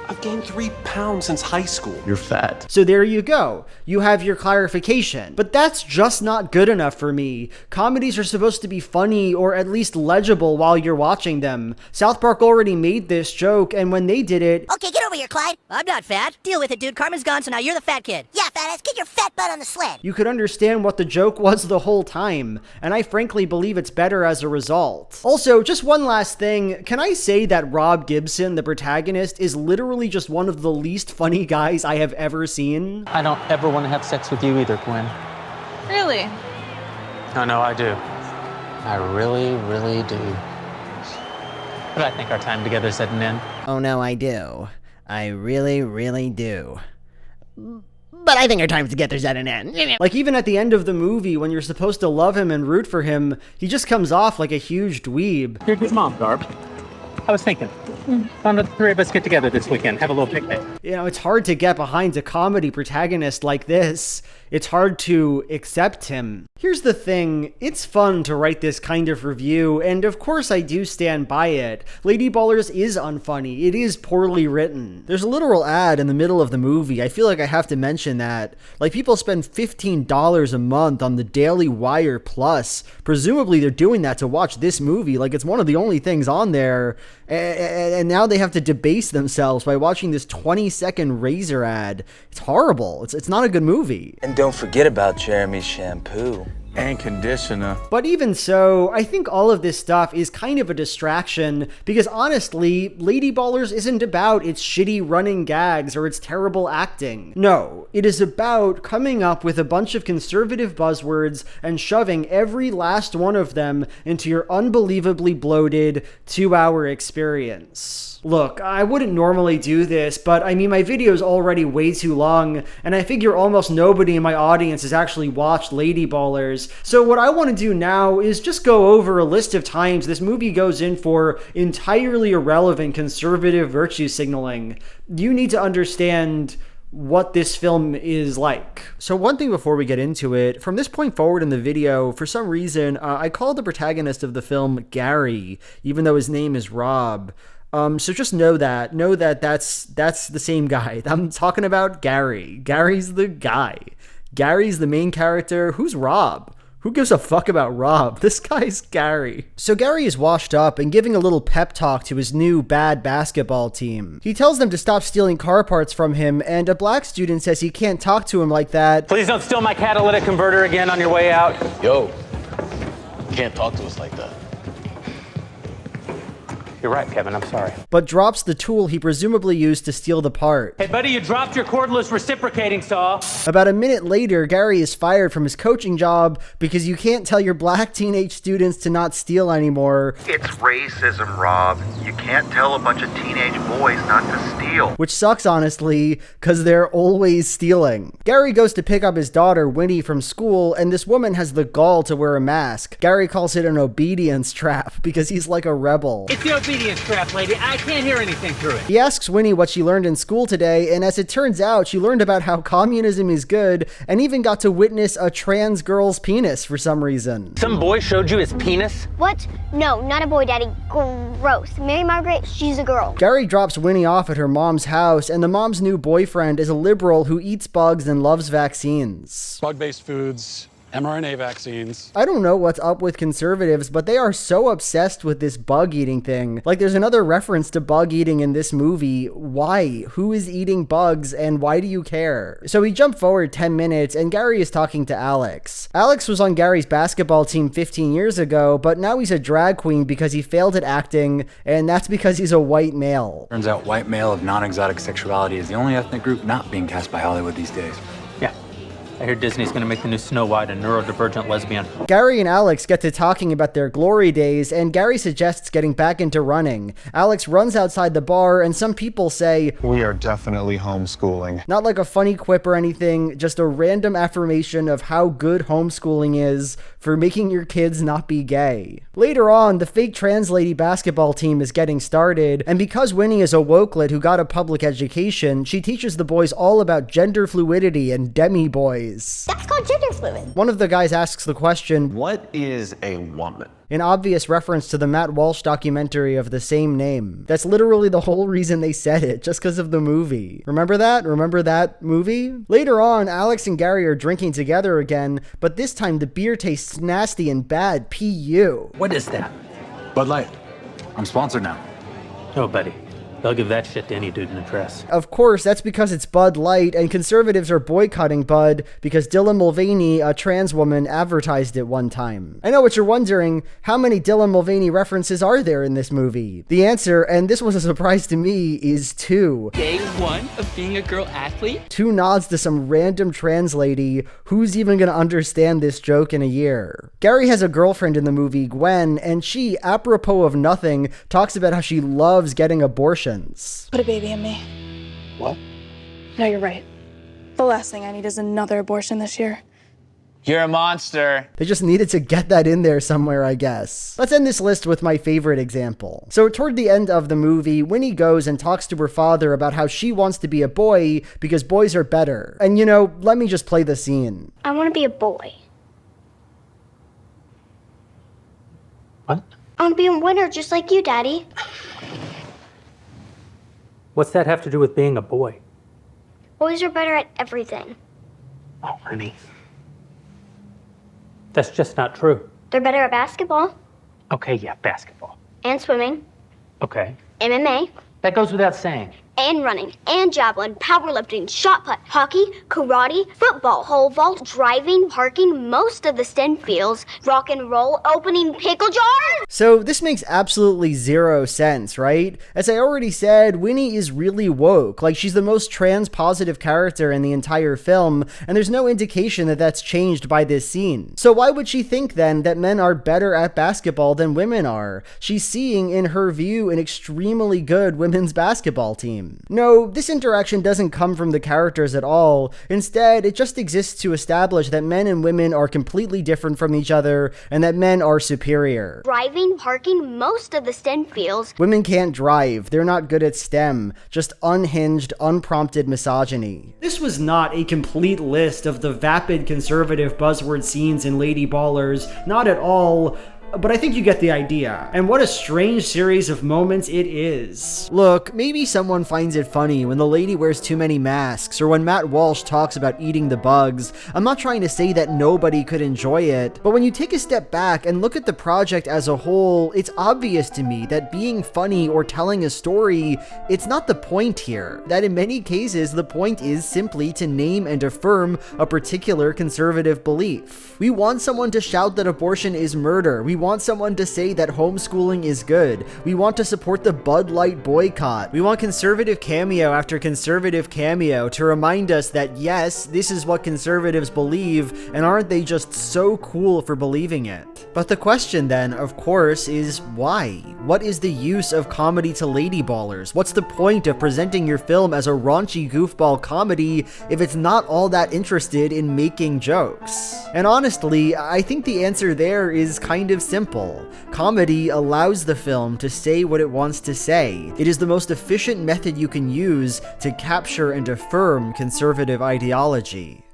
I've gained 3 pounds since high school. You're fat. So there you go. You have your clarification. But that's just not good enough for me. Comedies are supposed to be funny or at least legible while you're watching them. South Park already made this joke, and when they did it... Okay, get over here, Clyde. I'm not fat. Deal with it, dude. Carmen's gone, so now you're the fat kid. Yeah, fat ass. Get your fat butt on the sled. You could understand what the joke was the whole time, and I frankly believe it's better as a result. Also, just one last thing. Can I say that Rob Gibson, the protagonist, is literally just one of the least funny guys I have ever seen? I don't ever want to have sex with you either, Gwen. Really? No, I do. I really, really do. But I think our time together is at an end. Oh no, I do. I really, really do. But I think our time together's at an end. Like, even at the end of the movie, when you're supposed to love him and root for him, he just comes off like a huge dweeb. You're a good mom, Garb. I was thinking, why don't the 3 of us get together this weekend, have a little picnic? You know, it's hard to get behind a comedy protagonist like this. It's hard to accept him. Here's the thing, it's fun to write this kind of review, and of course I do stand by it. Lady Ballers is unfunny. It is poorly written. There's a literal ad in the middle of the movie. I feel like I have to mention that. Like, people spend $15 a month on the Daily Wire Plus. Presumably they're doing that to watch this movie. Like, it's one of the only things on there. And now they have to debase themselves by watching this 20-second razor ad. It's horrible. It's not a good movie. And don't forget about Jeremy's shampoo. And conditioner. But even so, I think all of this stuff is kind of a distraction because honestly, Lady Ballers isn't about its shitty running gags or its terrible acting. No, it is about coming up with a bunch of conservative buzzwords and shoving every last one of them into your unbelievably bloated 2-hour experience. Look, I wouldn't normally do this, but I mean, my video is already way too long, and I figure almost nobody in my audience has actually watched Lady Ballers. So what I want to do now is just go over a list of times this movie goes in for entirely irrelevant conservative virtue signaling. You need to understand what this film is like. So one thing before we get into it, from this point forward in the video, for some reason, I called the protagonist of the film Gary, even though his name is Rob. So just know that that's the same guy. I'm talking about Gary. Gary's the guy. Gary's the main character. Who's Rob? Who gives a fuck about Rob? This guy's Gary. So Gary is washed up and giving a little pep talk to his new bad basketball team. He tells them to stop stealing car parts from him, and a black student says he can't talk to him like that. Please don't steal my catalytic converter again on your way out. Yo, you can't talk to us like that. You're right, Kevin, I'm sorry. But drops the tool he presumably used to steal the part. Hey, buddy, you dropped your cordless reciprocating saw. About a minute later, Gary is fired from his coaching job because you can't tell your black teenage students to not steal anymore. It's racism, Rob. You can't tell a bunch of teenage boys not to steal. Which sucks, honestly, because they're always stealing. Gary goes to pick up his daughter, Winnie, from school, and this woman has the gall to wear a mask. Gary calls it an obedience trap because he's like a rebel. It's the obedience trap, lady. I can't hear anything through it. He asks Winnie what she learned in school today, and as it turns out, she learned about how communism is good and even got to witness a trans girl's penis for some reason. Some boy showed you his penis? What? No, not a boy, Daddy. Gross. Mary Margaret, she's a girl. Gary drops Winnie off at her mom's house, and the mom's new boyfriend is a liberal who eats bugs and loves vaccines. Bug-based foods, mRNA vaccines. I don't know what's up with conservatives, but they are so obsessed with this bug eating thing. Like, there's another reference to bug eating in this movie. Why? Who is eating bugs, and why do you care? So we jump forward 10 minutes, and Gary is talking to Alex. Alex was on Gary's basketball team 15 years ago, but now he's a drag queen because he failed at acting, and that's because he's a white male. Turns out white male of non-exotic sexuality is the only ethnic group not being cast by Hollywood these days. I hear Disney's gonna make the new Snow White a neurodivergent lesbian. Gary and Alex get to talking about their glory days, and Gary suggests getting back into running. Alex runs outside the bar, and some people say, "We are definitely homeschooling." Not like a funny quip or anything, just a random affirmation of how good homeschooling is for making your kids not be gay. Later on, the fake trans lady basketball team is getting started, and because Winnie is a wokelet who got a public education, she teaches the boys all about gender fluidity and demi-boys. That's called gender fluid. One of the guys asks the question, "What is a woman?" An obvious reference to the Matt Walsh documentary of the same name. That's literally the whole reason they said it, just because of the movie. Remember that? Remember that movie? Later on, Alex and Gary are drinking together again, but this time the beer tastes nasty and bad, PU. What is that? Bud Light. I'm sponsored now. Oh, buddy. They'll give that shit to any dude in a dress. Of course, that's because it's Bud Light, and conservatives are boycotting Bud because Dylan Mulvaney, a trans woman, advertised it one time. I know what you're wondering, how many Dylan Mulvaney references are there in this movie? The answer, and this was a surprise to me, is 2. Day 1 of being a girl athlete? 2 nods to some random trans lady who's even gonna understand this joke in a year. Gary has a girlfriend in the movie, Gwen, and she, apropos of nothing, talks about how she loves getting abortions. Put a baby in me. What? No, you're right. The last thing I need is another abortion this year. You're a monster. They just needed to get that in there somewhere, I guess. Let's end this list with my favorite example. So toward the end of the movie, Winnie goes and talks to her father about how she wants to be a boy because boys are better. And you know, let me just play the scene. I want to be a boy. What? I want to be a winner just like you, Daddy. What's that have to do with being a boy? Boys are better at everything. Oh, honey. That's just not true. They're better at basketball. Okay, yeah, basketball. And swimming. Okay. MMA. That goes without saying. And running. And javelin. Powerlifting. Shot put. Hockey. Karate. Football. Pole vault. Driving. Parking. Most of the STEM fields. Rock and roll. Opening pickle jar. So this makes absolutely zero sense, right? As I already said, Winnie is really woke. Like, she's the most trans-positive character in the entire film, and there's no indication that that's changed by this scene. So why would she think then that men are better at basketball than women are? She's seeing, in her view, an extremely good women's basketball team. No, this interaction doesn't come from the characters at all. Instead, it just exists to establish that men and women are completely different from each other and that men are superior. Driving, parking, most of the STEM fields. Women can't drive. They're not good at STEM. Just unhinged, unprompted misogyny. This was not a complete list of the vapid conservative buzzword scenes in Lady Ballers. Not at all. But I think you get the idea. And what a strange series of moments it is. Look, maybe someone finds it funny when the lady wears too many masks, or when Matt Walsh talks about eating the bugs. I'm not trying to say that nobody could enjoy it, but when you take a step back and look at the project as a whole, it's obvious to me that being funny or telling a story, it's not the point here. That in many cases, the point is simply to name and affirm a particular conservative belief. We want someone to shout that abortion is murder. We want someone to say that homeschooling is good. We want to support the Bud Light boycott. We want conservative cameo after conservative cameo to remind us that yes, this is what conservatives believe, and aren't they just so cool for believing it? But the question then, of course, is why? What is the use of comedy to Lady Ballers? What's the point of presenting your film as a raunchy goofball comedy if it's not all that interested in making jokes? And honestly, I think the answer there is kind of simple. Comedy allows the film to say what it wants to say. It is the most efficient method you can use to capture and affirm conservative ideology.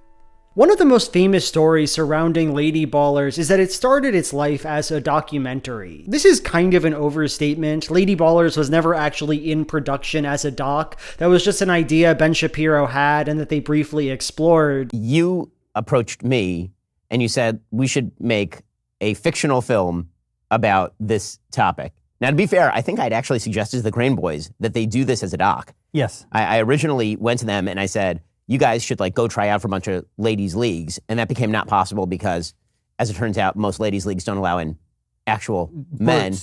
One of the most famous stories surrounding Lady Ballers is that it started its life as a documentary. This is kind of an overstatement. Lady Ballers was never actually in production as a doc. That was just an idea Ben Shapiro had and that they briefly explored. You approached me and you said we should make a fictional film about this topic. Now, to be fair, I think I'd actually suggested to the Crane Boys that they do this as a doc. Yes. I originally went to them and I said, you guys should go try out for a bunch of ladies' leagues. And that became not possible because, as it turns out, most ladies' leagues don't allow in actual men.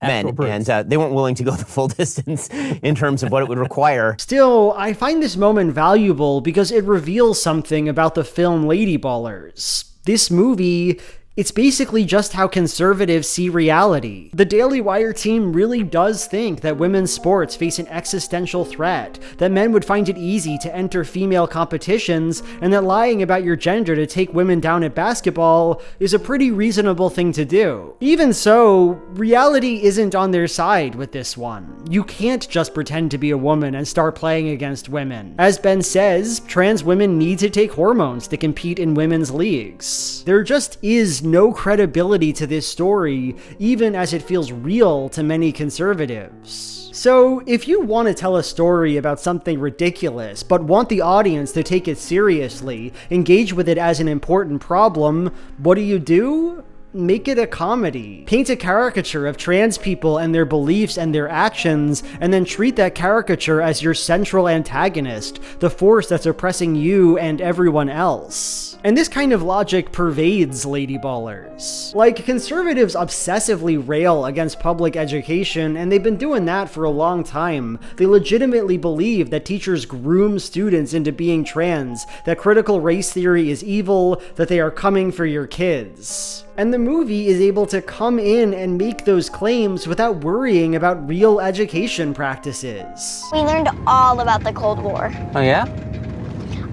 men, and they weren't willing to go the full distance in terms of what it would require. Still, I find this moment valuable because it reveals something about the film Lady Ballers. This movie, it's basically just how conservatives see reality. The Daily Wire team really does think that women's sports face an existential threat, that men would find it easy to enter female competitions, and that lying about your gender to take women down at basketball is a pretty reasonable thing to do. Even so, reality isn't on their side with this one. You can't just pretend to be a woman and start playing against women. As Ben says, trans women need to take hormones to compete in women's leagues. There just is no credibility to this story, even as it feels real to many conservatives. So, if you want to tell a story about something ridiculous, but want the audience to take it seriously, engage with it as an important problem, what do? Make it a comedy. Paint a caricature of trans people and their beliefs and their actions, and then treat that caricature as your central antagonist, the force that's oppressing you and everyone else. And this kind of logic pervades Lady Ballers. Like, conservatives obsessively rail against public education, and they've been doing that for a long time. They legitimately believe that teachers groom students into being trans, that critical race theory is evil, that they are coming for your kids. And the movie is able to come in and make those claims without worrying about real education practices. We learned all about the Cold War. Oh yeah?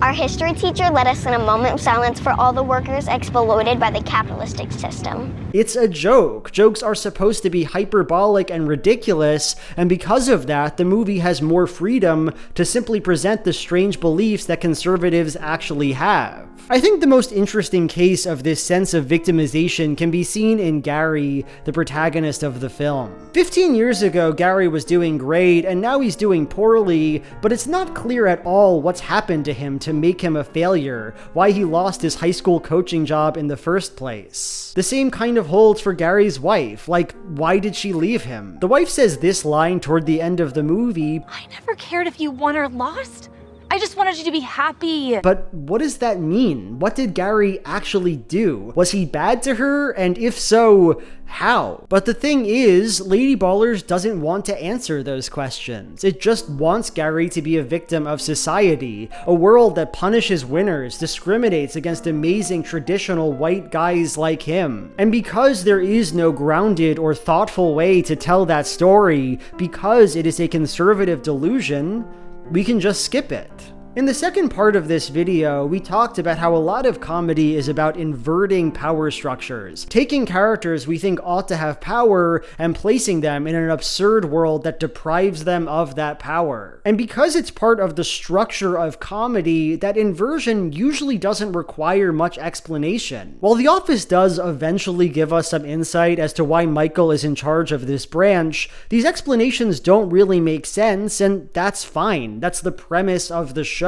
Our history teacher led us in a moment of silence for all the workers exploited by the capitalistic system. It's a joke. Jokes are supposed to be hyperbolic and ridiculous, and because of that, the movie has more freedom to simply present the strange beliefs that conservatives actually have. I think the most interesting case of this sense of victimization can be seen in Gary, the protagonist of the film. 15 years ago, Gary was doing great, and now he's doing poorly, but it's not clear at all what's happened to him to make him a failure, why he lost his high school coaching job in the first place. The same kind of holds for Gary's wife, like, why did she leave him? The wife says this line toward the end of the movie, "I never cared if you won or lost. I just wanted you to be happy." But what does that mean? What did Gary actually do? Was he bad to her? And if so, how? But the thing is, Lady Ballers doesn't want to answer those questions. It just wants Gary to be a victim of society, a world that punishes winners, discriminates against amazing traditional white guys like him. And because there is no grounded or thoughtful way to tell that story, because it is a conservative delusion, we can just skip it. In the second part of this video, we talked about how a lot of comedy is about inverting power structures, taking characters we think ought to have power and placing them in an absurd world that deprives them of that power. And because it's part of the structure of comedy, that inversion usually doesn't require much explanation. While The Office does eventually give us some insight as to why Michael is in charge of this branch, these explanations don't really make sense, and that's fine. That's the premise of the show.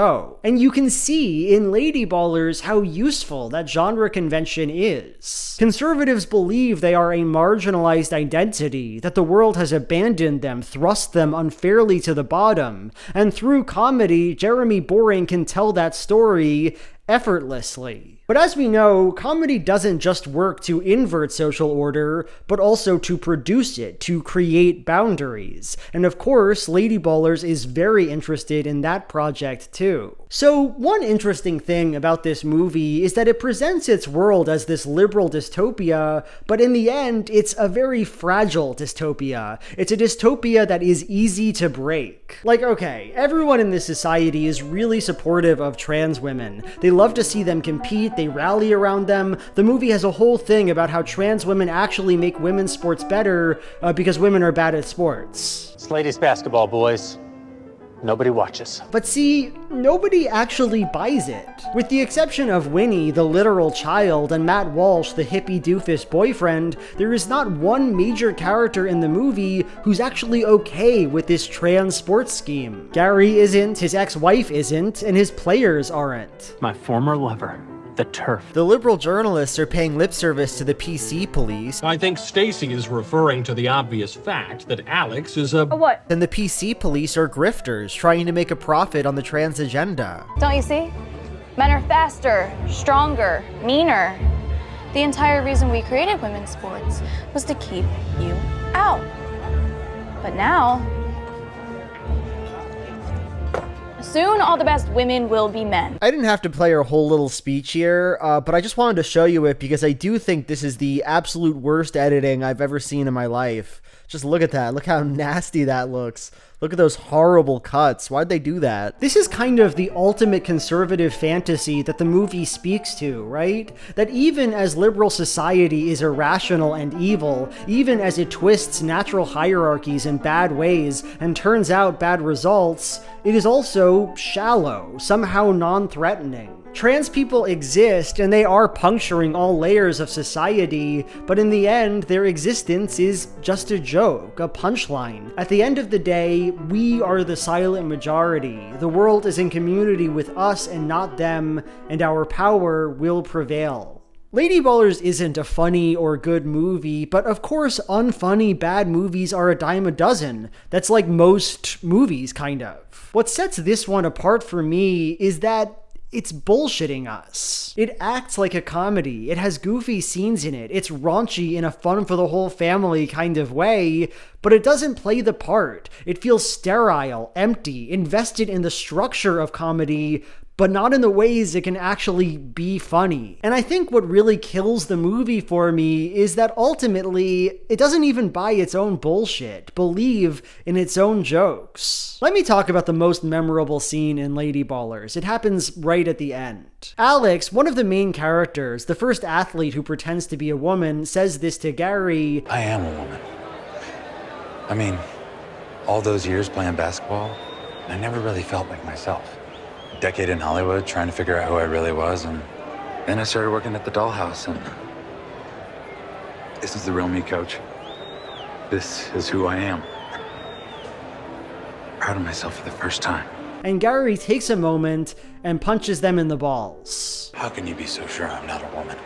And you can see in Lady Ballers how useful that genre convention is. Conservatives believe they are a marginalized identity, that the world has abandoned them, thrust them unfairly to the bottom, and through comedy, Jeremy Boring can tell that story effortlessly. But as we know, comedy doesn't just work to invert social order, but also to produce it, to create boundaries. And of course, Lady Ballers is very interested in that project too. So one interesting thing about this movie is that it presents its world as this liberal dystopia, but in the end, it's a very fragile dystopia. It's a dystopia that is easy to break. Like, okay, everyone in this society is really supportive of trans women. They love to see them compete, they rally around them. The movie has a whole thing about how trans women actually make women's sports better because women are bad at sports. It's ladies basketball, boys. Nobody watches. But see, nobody actually buys it. With the exception of Winnie, the literal child, and Matt Walsh, the hippie doofus boyfriend, there is not one major character in the movie who's actually okay with this trans sports scheme. Gary isn't, his ex-wife isn't, and his players aren't. My former lover. The turf. The liberal journalists are paying lip service to the PC police. I think Stacy is referring to the obvious fact that Alex is a what? And the PC police are grifters trying to make a profit on the trans agenda. Don't you see? Men are faster, stronger, meaner. The entire reason we created women's sports was to keep you out. But now, soon all the best women will be men. I didn't have to play her whole little speech here, but I just wanted to show you it because I do think this is the absolute worst editing I've ever seen in my life. Just look at that. Look how nasty that looks. Look at those horrible cuts. Why'd they do that? This is kind of the ultimate conservative fantasy that the movie speaks to, right? That even as liberal society is irrational and evil, even as it twists natural hierarchies in bad ways and turns out bad results, it is also shallow, somehow non-threatening. Trans people exist and they are puncturing all layers of society, but in the end, their existence is just a joke, a punchline. At the end of the day, we are the silent majority. The world is in community with us and not them, and our power will prevail. Lady Ballers isn't a funny or good movie, but of course unfunny bad movies are a dime a dozen. That's like most movies, kind of. What sets this one apart for me is that it's bullshitting us. It acts like a comedy. It has goofy scenes in it. It's raunchy in a fun for the whole family kind of way, but it doesn't play the part. It feels sterile, empty, invested in the structure of comedy, but not in the ways it can actually be funny. And I think what really kills the movie for me is that ultimately, it doesn't even buy its own bullshit, believe in its own jokes. Let me talk about the most memorable scene in Lady Ballers. It happens right at the end. Alex, one of the main characters, the first athlete who pretends to be a woman, says this to Gary. I am a woman. I mean, all those years playing basketball, I never really felt like myself. Decade in Hollywood trying to figure out who I really was, and then I started working at the dollhouse, and this is the real me, coach. This is who I am. Proud of myself for the first time. And Gary takes a moment and punches them in the balls. How can you be so sure I'm not a woman?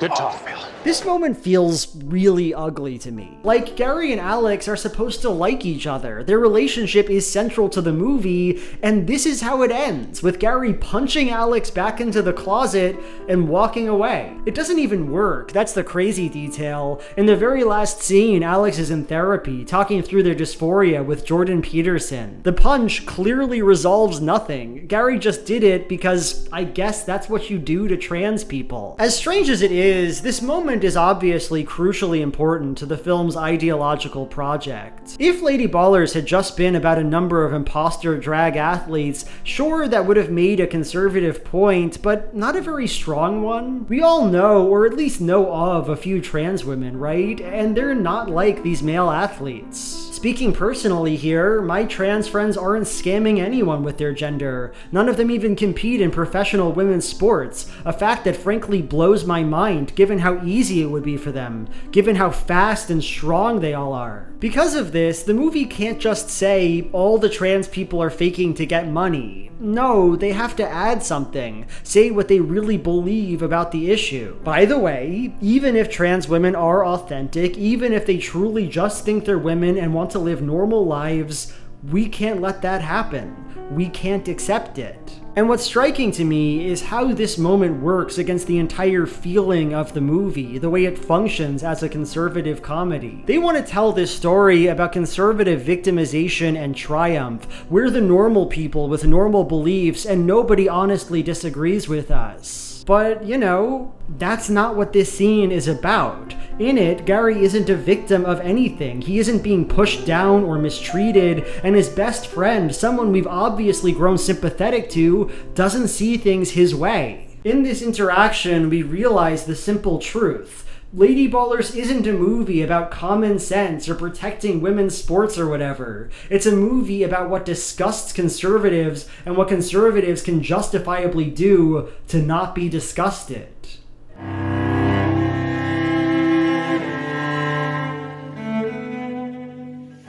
Good talk. This moment feels really ugly to me. Like, Gary and Alex are supposed to like each other. Their relationship is central to the movie, and this is how it ends, with Gary punching Alex back into the closet and walking away. It doesn't even work. That's the crazy detail. In the very last scene, Alex is in therapy, talking through their dysphoria with Jordan Peterson. The punch clearly resolves nothing. Gary just did it because I guess that's what you do to trans people. As strange as it is, this moment is obviously crucially important to the film's ideological project. If Lady Ballers had just been about a number of imposter drag athletes, sure, that would have made a conservative point, but not a very strong one. We all know, or at least know of, a few trans women, right? And they're not like these male athletes. Speaking personally here, my trans friends aren't scamming anyone with their gender. None of them even compete in professional women's sports, a fact that frankly blows my mind given how easy it would be for them, given how fast and strong they all are. Because of this, the movie can't just say all the trans people are faking to get money. No, they have to add something, say what they really believe about the issue. By the way, even if trans women are authentic, even if they truly just think they're women and want to live normal lives, we can't let that happen. We can't accept it. And what's striking to me is how this moment works against the entire feeling of the movie, the way it functions as a conservative comedy. They want to tell this story about conservative victimization and triumph. We're the normal people with normal beliefs, and nobody honestly disagrees with us. But, you know, that's not what this scene is about. In it, Gary isn't a victim of anything. He isn't being pushed down or mistreated, and his best friend, someone we've obviously grown sympathetic to, doesn't see things his way. In this interaction, we realize the simple truth. Lady Ballers isn't a movie about common sense or protecting women's sports or whatever. It's a movie about what disgusts conservatives and what conservatives can justifiably do to not be disgusted.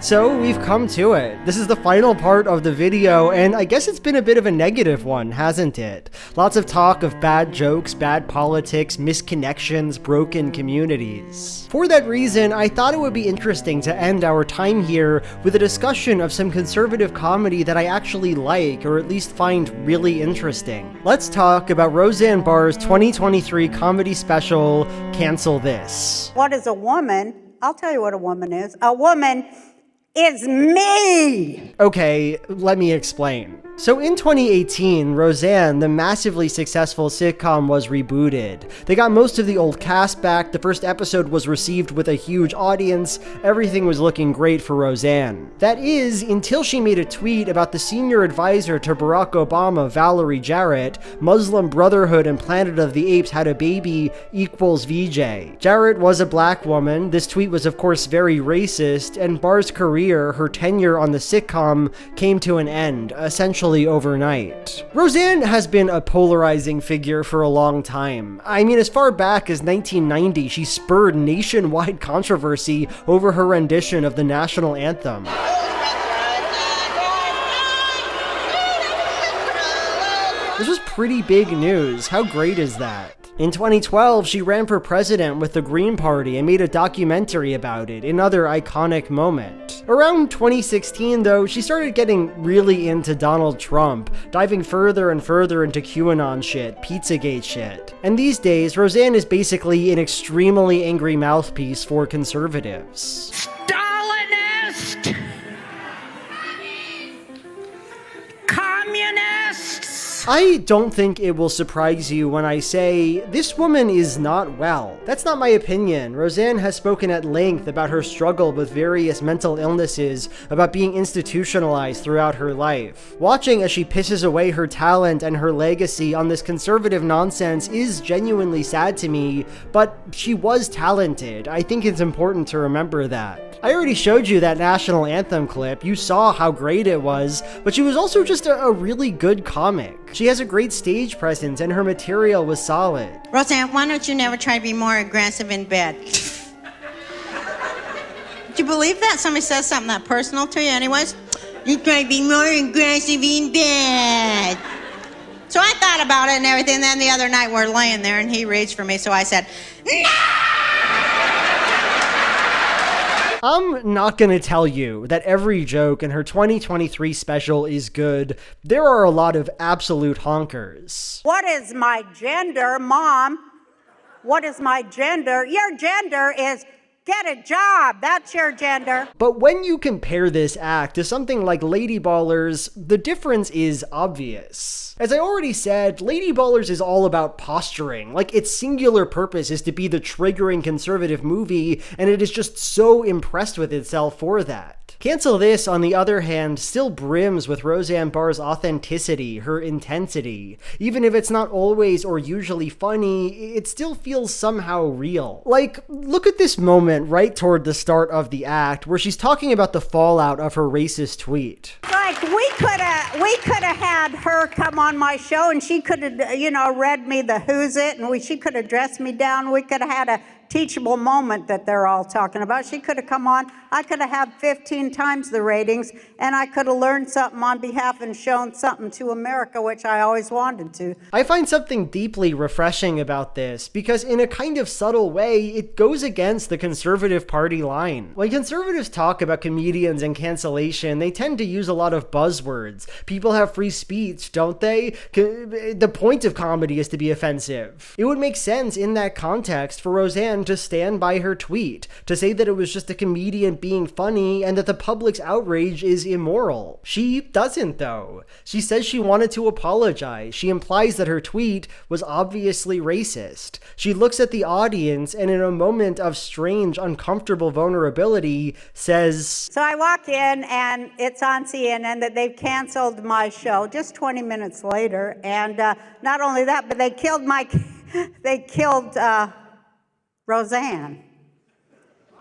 So we've come to it. This is the final part of the video, and I guess it's been a bit of a negative one, hasn't it? Lots of talk of bad jokes, bad politics, misconnections, broken communities. For that reason, I thought it would be interesting to end our time here with a discussion of some conservative comedy that I actually like, or at least find really interesting. Let's talk about Roseanne Barr's 2023 comedy special, Cancel This. What is a woman? I'll tell you what a woman is. A woman is me! Okay, let me explain. So in 2018, Roseanne, the massively successful sitcom, was rebooted. They got most of the old cast back, the first episode was received with a huge audience, everything was looking great for Roseanne. That is, until she made a tweet about the senior advisor to Barack Obama, Valerie Jarrett, Muslim Brotherhood and Planet of the Apes had a baby equals VJ. Jarrett was a black woman, this tweet was of course very racist, and Barr's career, her tenure on the sitcom, came to an end, essentially overnight. Roseanne has been a polarizing figure for a long time. I mean, as far back as 1990, she spurred nationwide controversy over her rendition of the national anthem. This was pretty big news. How great is that? In 2012, she ran for president with the Green Party and made a documentary about it, another iconic moment. Around 2016, though, she started getting really into Donald Trump, diving further and further into QAnon shit, Pizzagate shit. And these days, Roseanne is basically an extremely angry mouthpiece for conservatives. Stalinist! Communists! I don't think it will surprise you when I say this woman is not well. That's not my opinion. Roseanne has spoken at length about her struggle with various mental illnesses, about being institutionalized throughout her life. Watching as she pisses away her talent and her legacy on this conservative nonsense is genuinely sad to me, but she was talented. I think it's important to remember that. I already showed you that national anthem clip. You saw how great it was, but she was also just a really good comic. She has a great stage presence and her material was solid. Roseanne, why don't you never try to be more aggressive in bed? Do you believe that? Somebody says something that personal to you anyways? You try to be more aggressive in bed. So I thought about it and everything. Then the other night we're laying there and he reached for me, so I said, no! I'm not gonna tell you that every joke in her 2023 special is good. There are a lot of absolute honkers. What is my gender, Mom? What is my gender? Your gender is get a job. That's your gender. But when you compare this act to something like Lady Ballers, the difference is obvious. As I already said, Lady Ballers is all about posturing. Like, its singular purpose is to be the triggering conservative movie, and it is just so impressed with itself for that. Cancel This, on the other hand, still brims with Roseanne Barr's authenticity, her intensity. Even if it's not always or usually funny, it still feels somehow real. Like, look at this moment right toward the start of the act where she's talking about the fallout of her racist tweet. Like, we could have had her come on my show and she could have, read me the who's it, and she could have dressed me down. We could have had a teachable moment that they're all talking about. She could have come on. I could have had 15 times the ratings, and I could have learned something on behalf and shown something to America, which I always wanted to. I find something deeply refreshing about this, because in a kind of subtle way, it goes against the conservative party line. When conservatives talk about comedians and cancellation, they tend to use a lot of buzzwords. People have free speech, don't they? The point of comedy is to be offensive. It would make sense in that context for Roseanne to stand by her tweet, to say that it was just a comedian being funny and that the public's outrage is immoral. She doesn't, though. She says she wanted to apologize. She implies that her tweet was obviously racist. She looks at the audience and in a moment of strange, uncomfortable vulnerability says, So I walk in and it's on CNN that they've canceled my show just 20 minutes later. And not only that, but they killed Roseanne.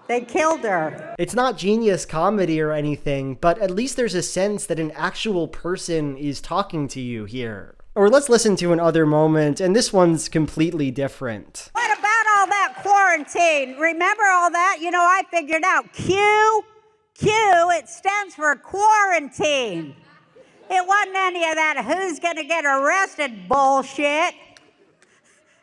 They killed her. It's not genius comedy or anything, but at least there's a sense that an actual person is talking to you here. Or let's listen to another moment, and this one's completely different. What about all that quarantine? Remember all that? I figured out Q it stands for quarantine. It wasn't any of that who's going to get arrested bullshit.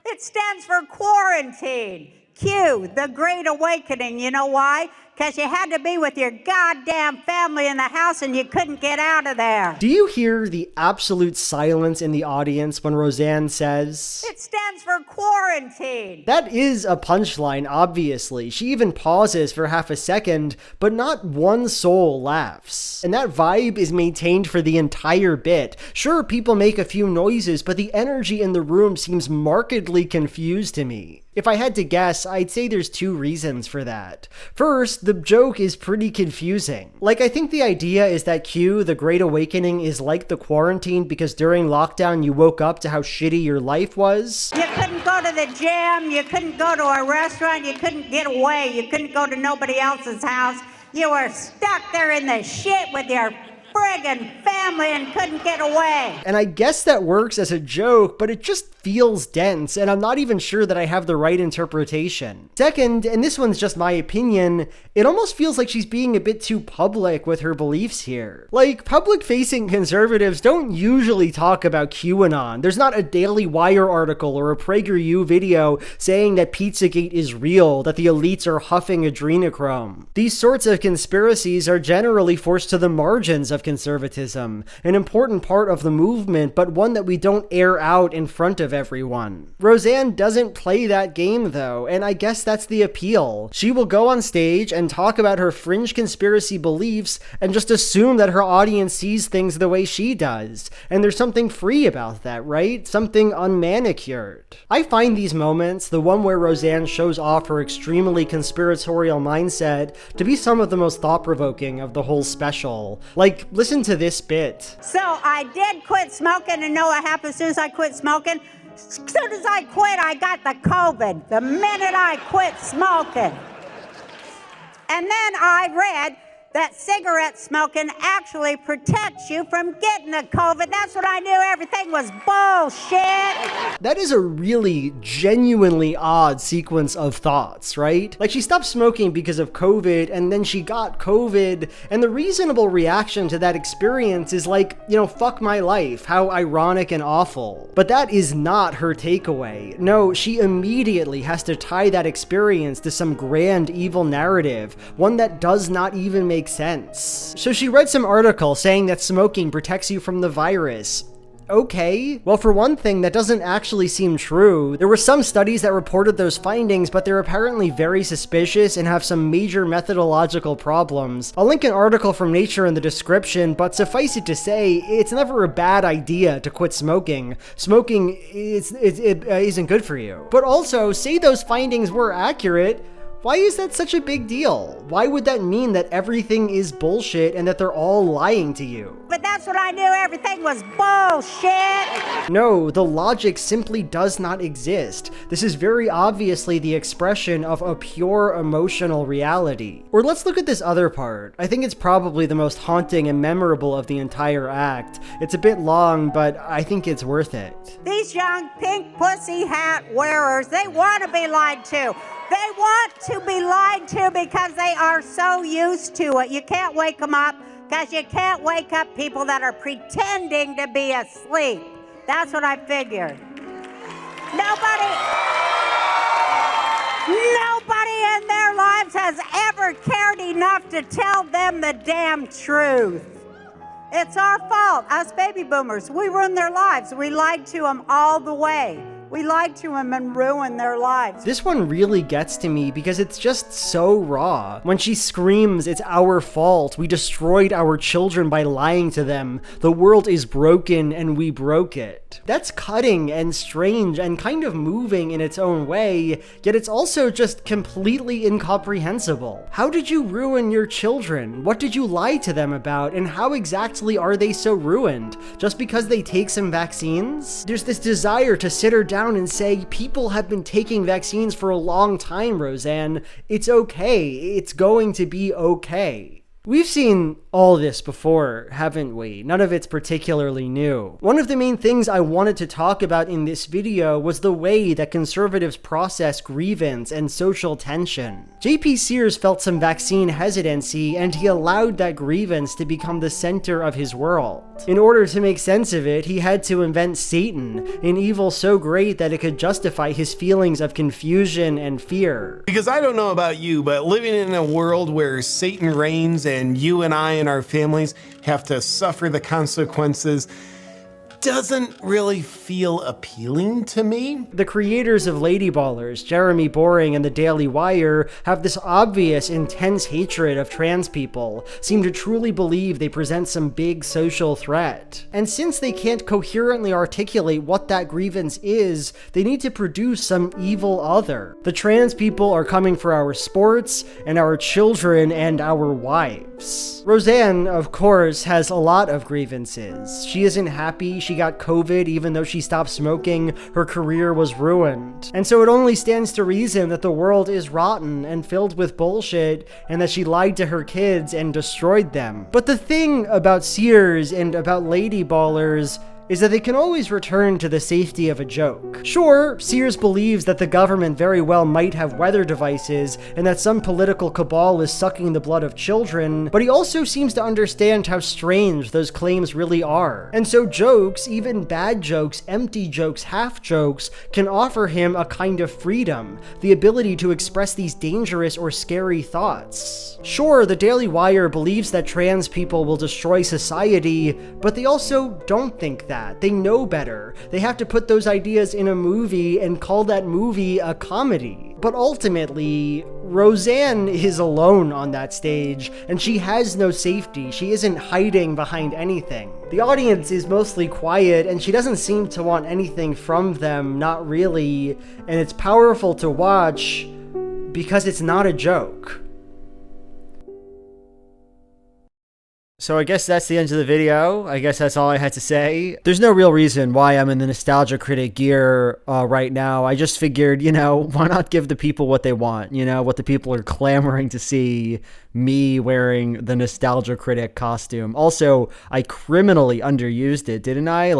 It stands for quarantine. Q, the Great Awakening. You know why? Because you had to be with your goddamn family in the house and you couldn't get out of there. Do you hear the absolute silence in the audience when Roseanne says, "It stands for quarantine"? That is a punchline, obviously. She even pauses for half a second, but not one soul laughs. And that vibe is maintained for the entire bit. Sure, people make a few noises, but the energy in the room seems markedly confused to me. If I had to guess, I'd say there's two reasons for that. First, the joke is pretty confusing. Like, I think the idea is that Q, the Great Awakening, is like the quarantine because during lockdown you woke up to how shitty your life was. You couldn't go to the gym, you couldn't go to a restaurant, you couldn't get away, you couldn't go to nobody else's house. You were stuck there in the shit with your friggin' family and couldn't get away. And I guess that works as a joke, but it just feels dense, and I'm not even sure that I have the right interpretation. Second, and this one's just my opinion, it almost feels like she's being a bit too public with her beliefs here. Like, public-facing conservatives don't usually talk about QAnon. There's not a Daily Wire article or a PragerU video saying that Pizzagate is real, that the elites are huffing adrenochrome. These sorts of conspiracies are generally forced to the margins of conservatism, an important part of the movement, but one that we don't air out in front of everyone. Roseanne doesn't play that game though, and I guess that's the appeal. She will go on stage and talk about her fringe conspiracy beliefs and just assume that her audience sees things the way she does. And there's something free about that, right? Something unmanicured. I find these moments, the one where Roseanne shows off her extremely conspiratorial mindset, to be some of the most thought-provoking of the whole special. Like, listen to this bit. So I did quit smoking, and know what happened as soon as I quit smoking? As soon as I quit, I got the COVID. The minute I quit smoking. And then I read that cigarette smoking actually protects you from getting the COVID. That's when I knew everything was bullshit. That is a really genuinely odd sequence of thoughts, right? Like, she stopped smoking because of COVID, and then she got COVID, and the reasonable reaction to that experience is like, you know, fuck my life, how ironic and awful. But that is not her takeaway. No, she immediately has to tie that experience to some grand evil narrative, one that does not even make sense. So she read some article saying that smoking protects you from the virus. Okay, well, for one thing, that doesn't actually seem true. There were some studies that reported those findings, but they're apparently very suspicious and have some major methodological problems. I'll link an article from Nature in the description, but suffice it to say, it's never a bad idea to quit smoking. Smoking isn't good for you. But also, say those findings were accurate, why is that such a big deal? Why would that mean that everything is bullshit and that they're all lying to you? But that's when I knew everything was bullshit. No, the logic simply does not exist. This is very obviously the expression of a pure emotional reality. Or let's look at this other part. I think it's probably the most haunting and memorable of the entire act. It's a bit long, but I think it's worth it. These young pink pussy hat wearers, they want to be lied to. They want to be lied to because they are so used to it. You can't wake them up because you can't wake up people that are pretending to be asleep. That's what I figured. Nobody in their lives has ever cared enough to tell them the damn truth. It's our fault, us baby boomers. We ruined their lives. We lied to them all the way. We lied to them and ruined their lives. This one really gets to me because it's just so raw. When she screams, "It's our fault. We destroyed our children by lying to them. The world is broken and we broke it." That's cutting and strange and kind of moving in its own way, yet it's also just completely incomprehensible. How did you ruin your children? What did you lie to them about? And how exactly are they so ruined? Just because they take some vaccines? There's this desire to sit her down and say, people have been taking vaccines for a long time, Roseanne. It's okay. It's going to be okay. We've seen all this before, haven't we? None of it's particularly new. One of the main things I wanted to talk about in this video was the way that conservatives process grievance and social tension. JP Sears felt some vaccine hesitancy, and he allowed that grievance to become the center of his world. In order to make sense of it, he had to invent Satan, an evil so great that it could justify his feelings of confusion and fear. Because I don't know about you, but living in a world where Satan reigns and you and I and our families have to suffer the consequences doesn't really feel appealing to me. The creators of Lady Ballers, Jeremy Boring and the Daily Wire, have this obvious, intense hatred of trans people, seem to truly believe they present some big social threat. And since they can't coherently articulate what that grievance is, they need to produce some evil other. The trans people are coming for our sports, and our children, and our wives. Roseanne, of course, has a lot of grievances. She isn't happy she got COVID even though she stopped smoking. Her career was ruined. And so it only stands to reason that the world is rotten and filled with bullshit, and that she lied to her kids and destroyed them. But the thing about Sears and about Lady Ballers is that they can always return to the safety of a joke. Sure, Sears believes that the government very well might have weather devices and that some political cabal is sucking the blood of children, but he also seems to understand how strange those claims really are. And so jokes, even bad jokes, empty jokes, half jokes, can offer him a kind of freedom, the ability to express these dangerous or scary thoughts. Sure, the Daily Wire believes that trans people will destroy society, but they also don't think that. They know better. They have to put those ideas in a movie and call that movie a comedy. But ultimately, Roseanne is alone on that stage, and she has no safety. She isn't hiding behind anything. The audience is mostly quiet, and she doesn't seem to want anything from them, not really, and it's powerful to watch because it's not a joke. So I guess that's the end of the video. I guess that's all I had to say. There's no real reason why I'm in the Nostalgia Critic gear right now. I just figured, why not give the people what they want? What the people are clamoring to see, me wearing the Nostalgia Critic costume. Also, I criminally underused it, didn't I?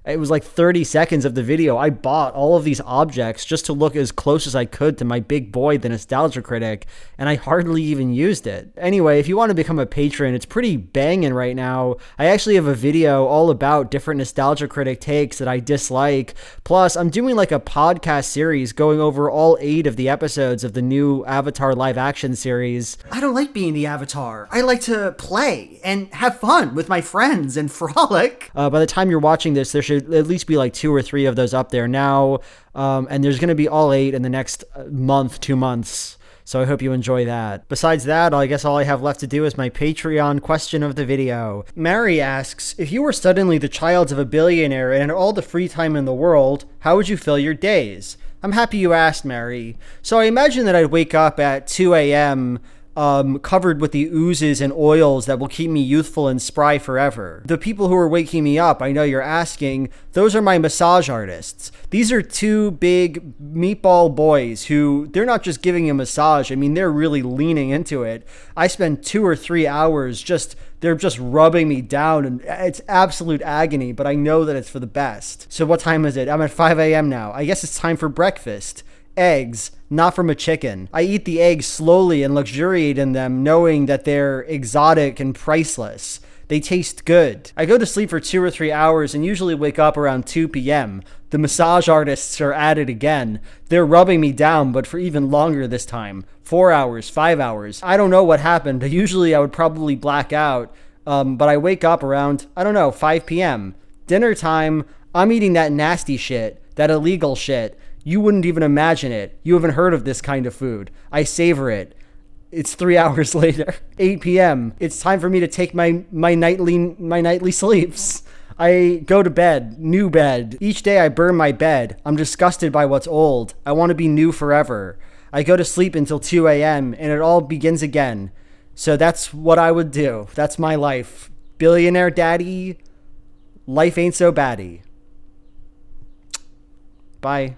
It was like 30 seconds of the video. I bought all of these objects just to look as close as I could to my big boy, the Nostalgia Critic, and I hardly even used it. Anyway, if you want to become a patron, it's pretty banging right now. I actually have a video all about different Nostalgia Critic takes that I dislike. Plus, I'm doing like a podcast series going over all 8 of the episodes of the new Avatar live action series. I don't like being the Avatar. I like to play and have fun with my friends and frolic. By the time you're watching this, there should at least be like 2 or 3 of those up there now, and there's going to be all 8 in the next month, 2 months, so I hope you enjoy that. Besides that, I guess all I have left to do is my Patreon question of the video. Mary asks, if you were suddenly the child of a billionaire and had all the free time in the world, how would you fill your days? I'm happy you asked, Mary. So I imagine that I'd wake up at 2 a.m., covered with the oozes and oils that will keep me youthful and spry forever. The people who are waking me up, I know you're asking, those are my massage artists. These are 2 big meatball boys who, they're not just giving a massage, I mean, they're really leaning into it. I spend 2 or 3 hours they're just rubbing me down, and it's absolute agony, but I know that it's for the best. So what time is it? I'm at 5 a.m. now. I guess it's time for breakfast. Eggs, not from a chicken. I eat the eggs slowly and luxuriate in them, knowing that they're exotic and priceless. They taste good. I go to sleep for 2 or 3 hours and usually wake up around 2 p.m. The massage artists are at it again. They're rubbing me down, but for even longer this time. 4 hours, 5 hours. I don't know what happened. Usually I would probably black out, but I wake up around, 5 p.m. Dinner time, I'm eating that nasty shit, that illegal shit. You wouldn't even imagine it. You haven't heard of this kind of food. I savor it. It's 3 hours later, 8 p.m. It's time for me to take my nightly sleeps. I go to bed, new bed. Each day I burn my bed. I'm disgusted by what's old. I want to be new forever. I go to sleep until 2 a.m. and it all begins again. So that's what I would do. That's my life. Billionaire daddy, life ain't so baddie. Bye.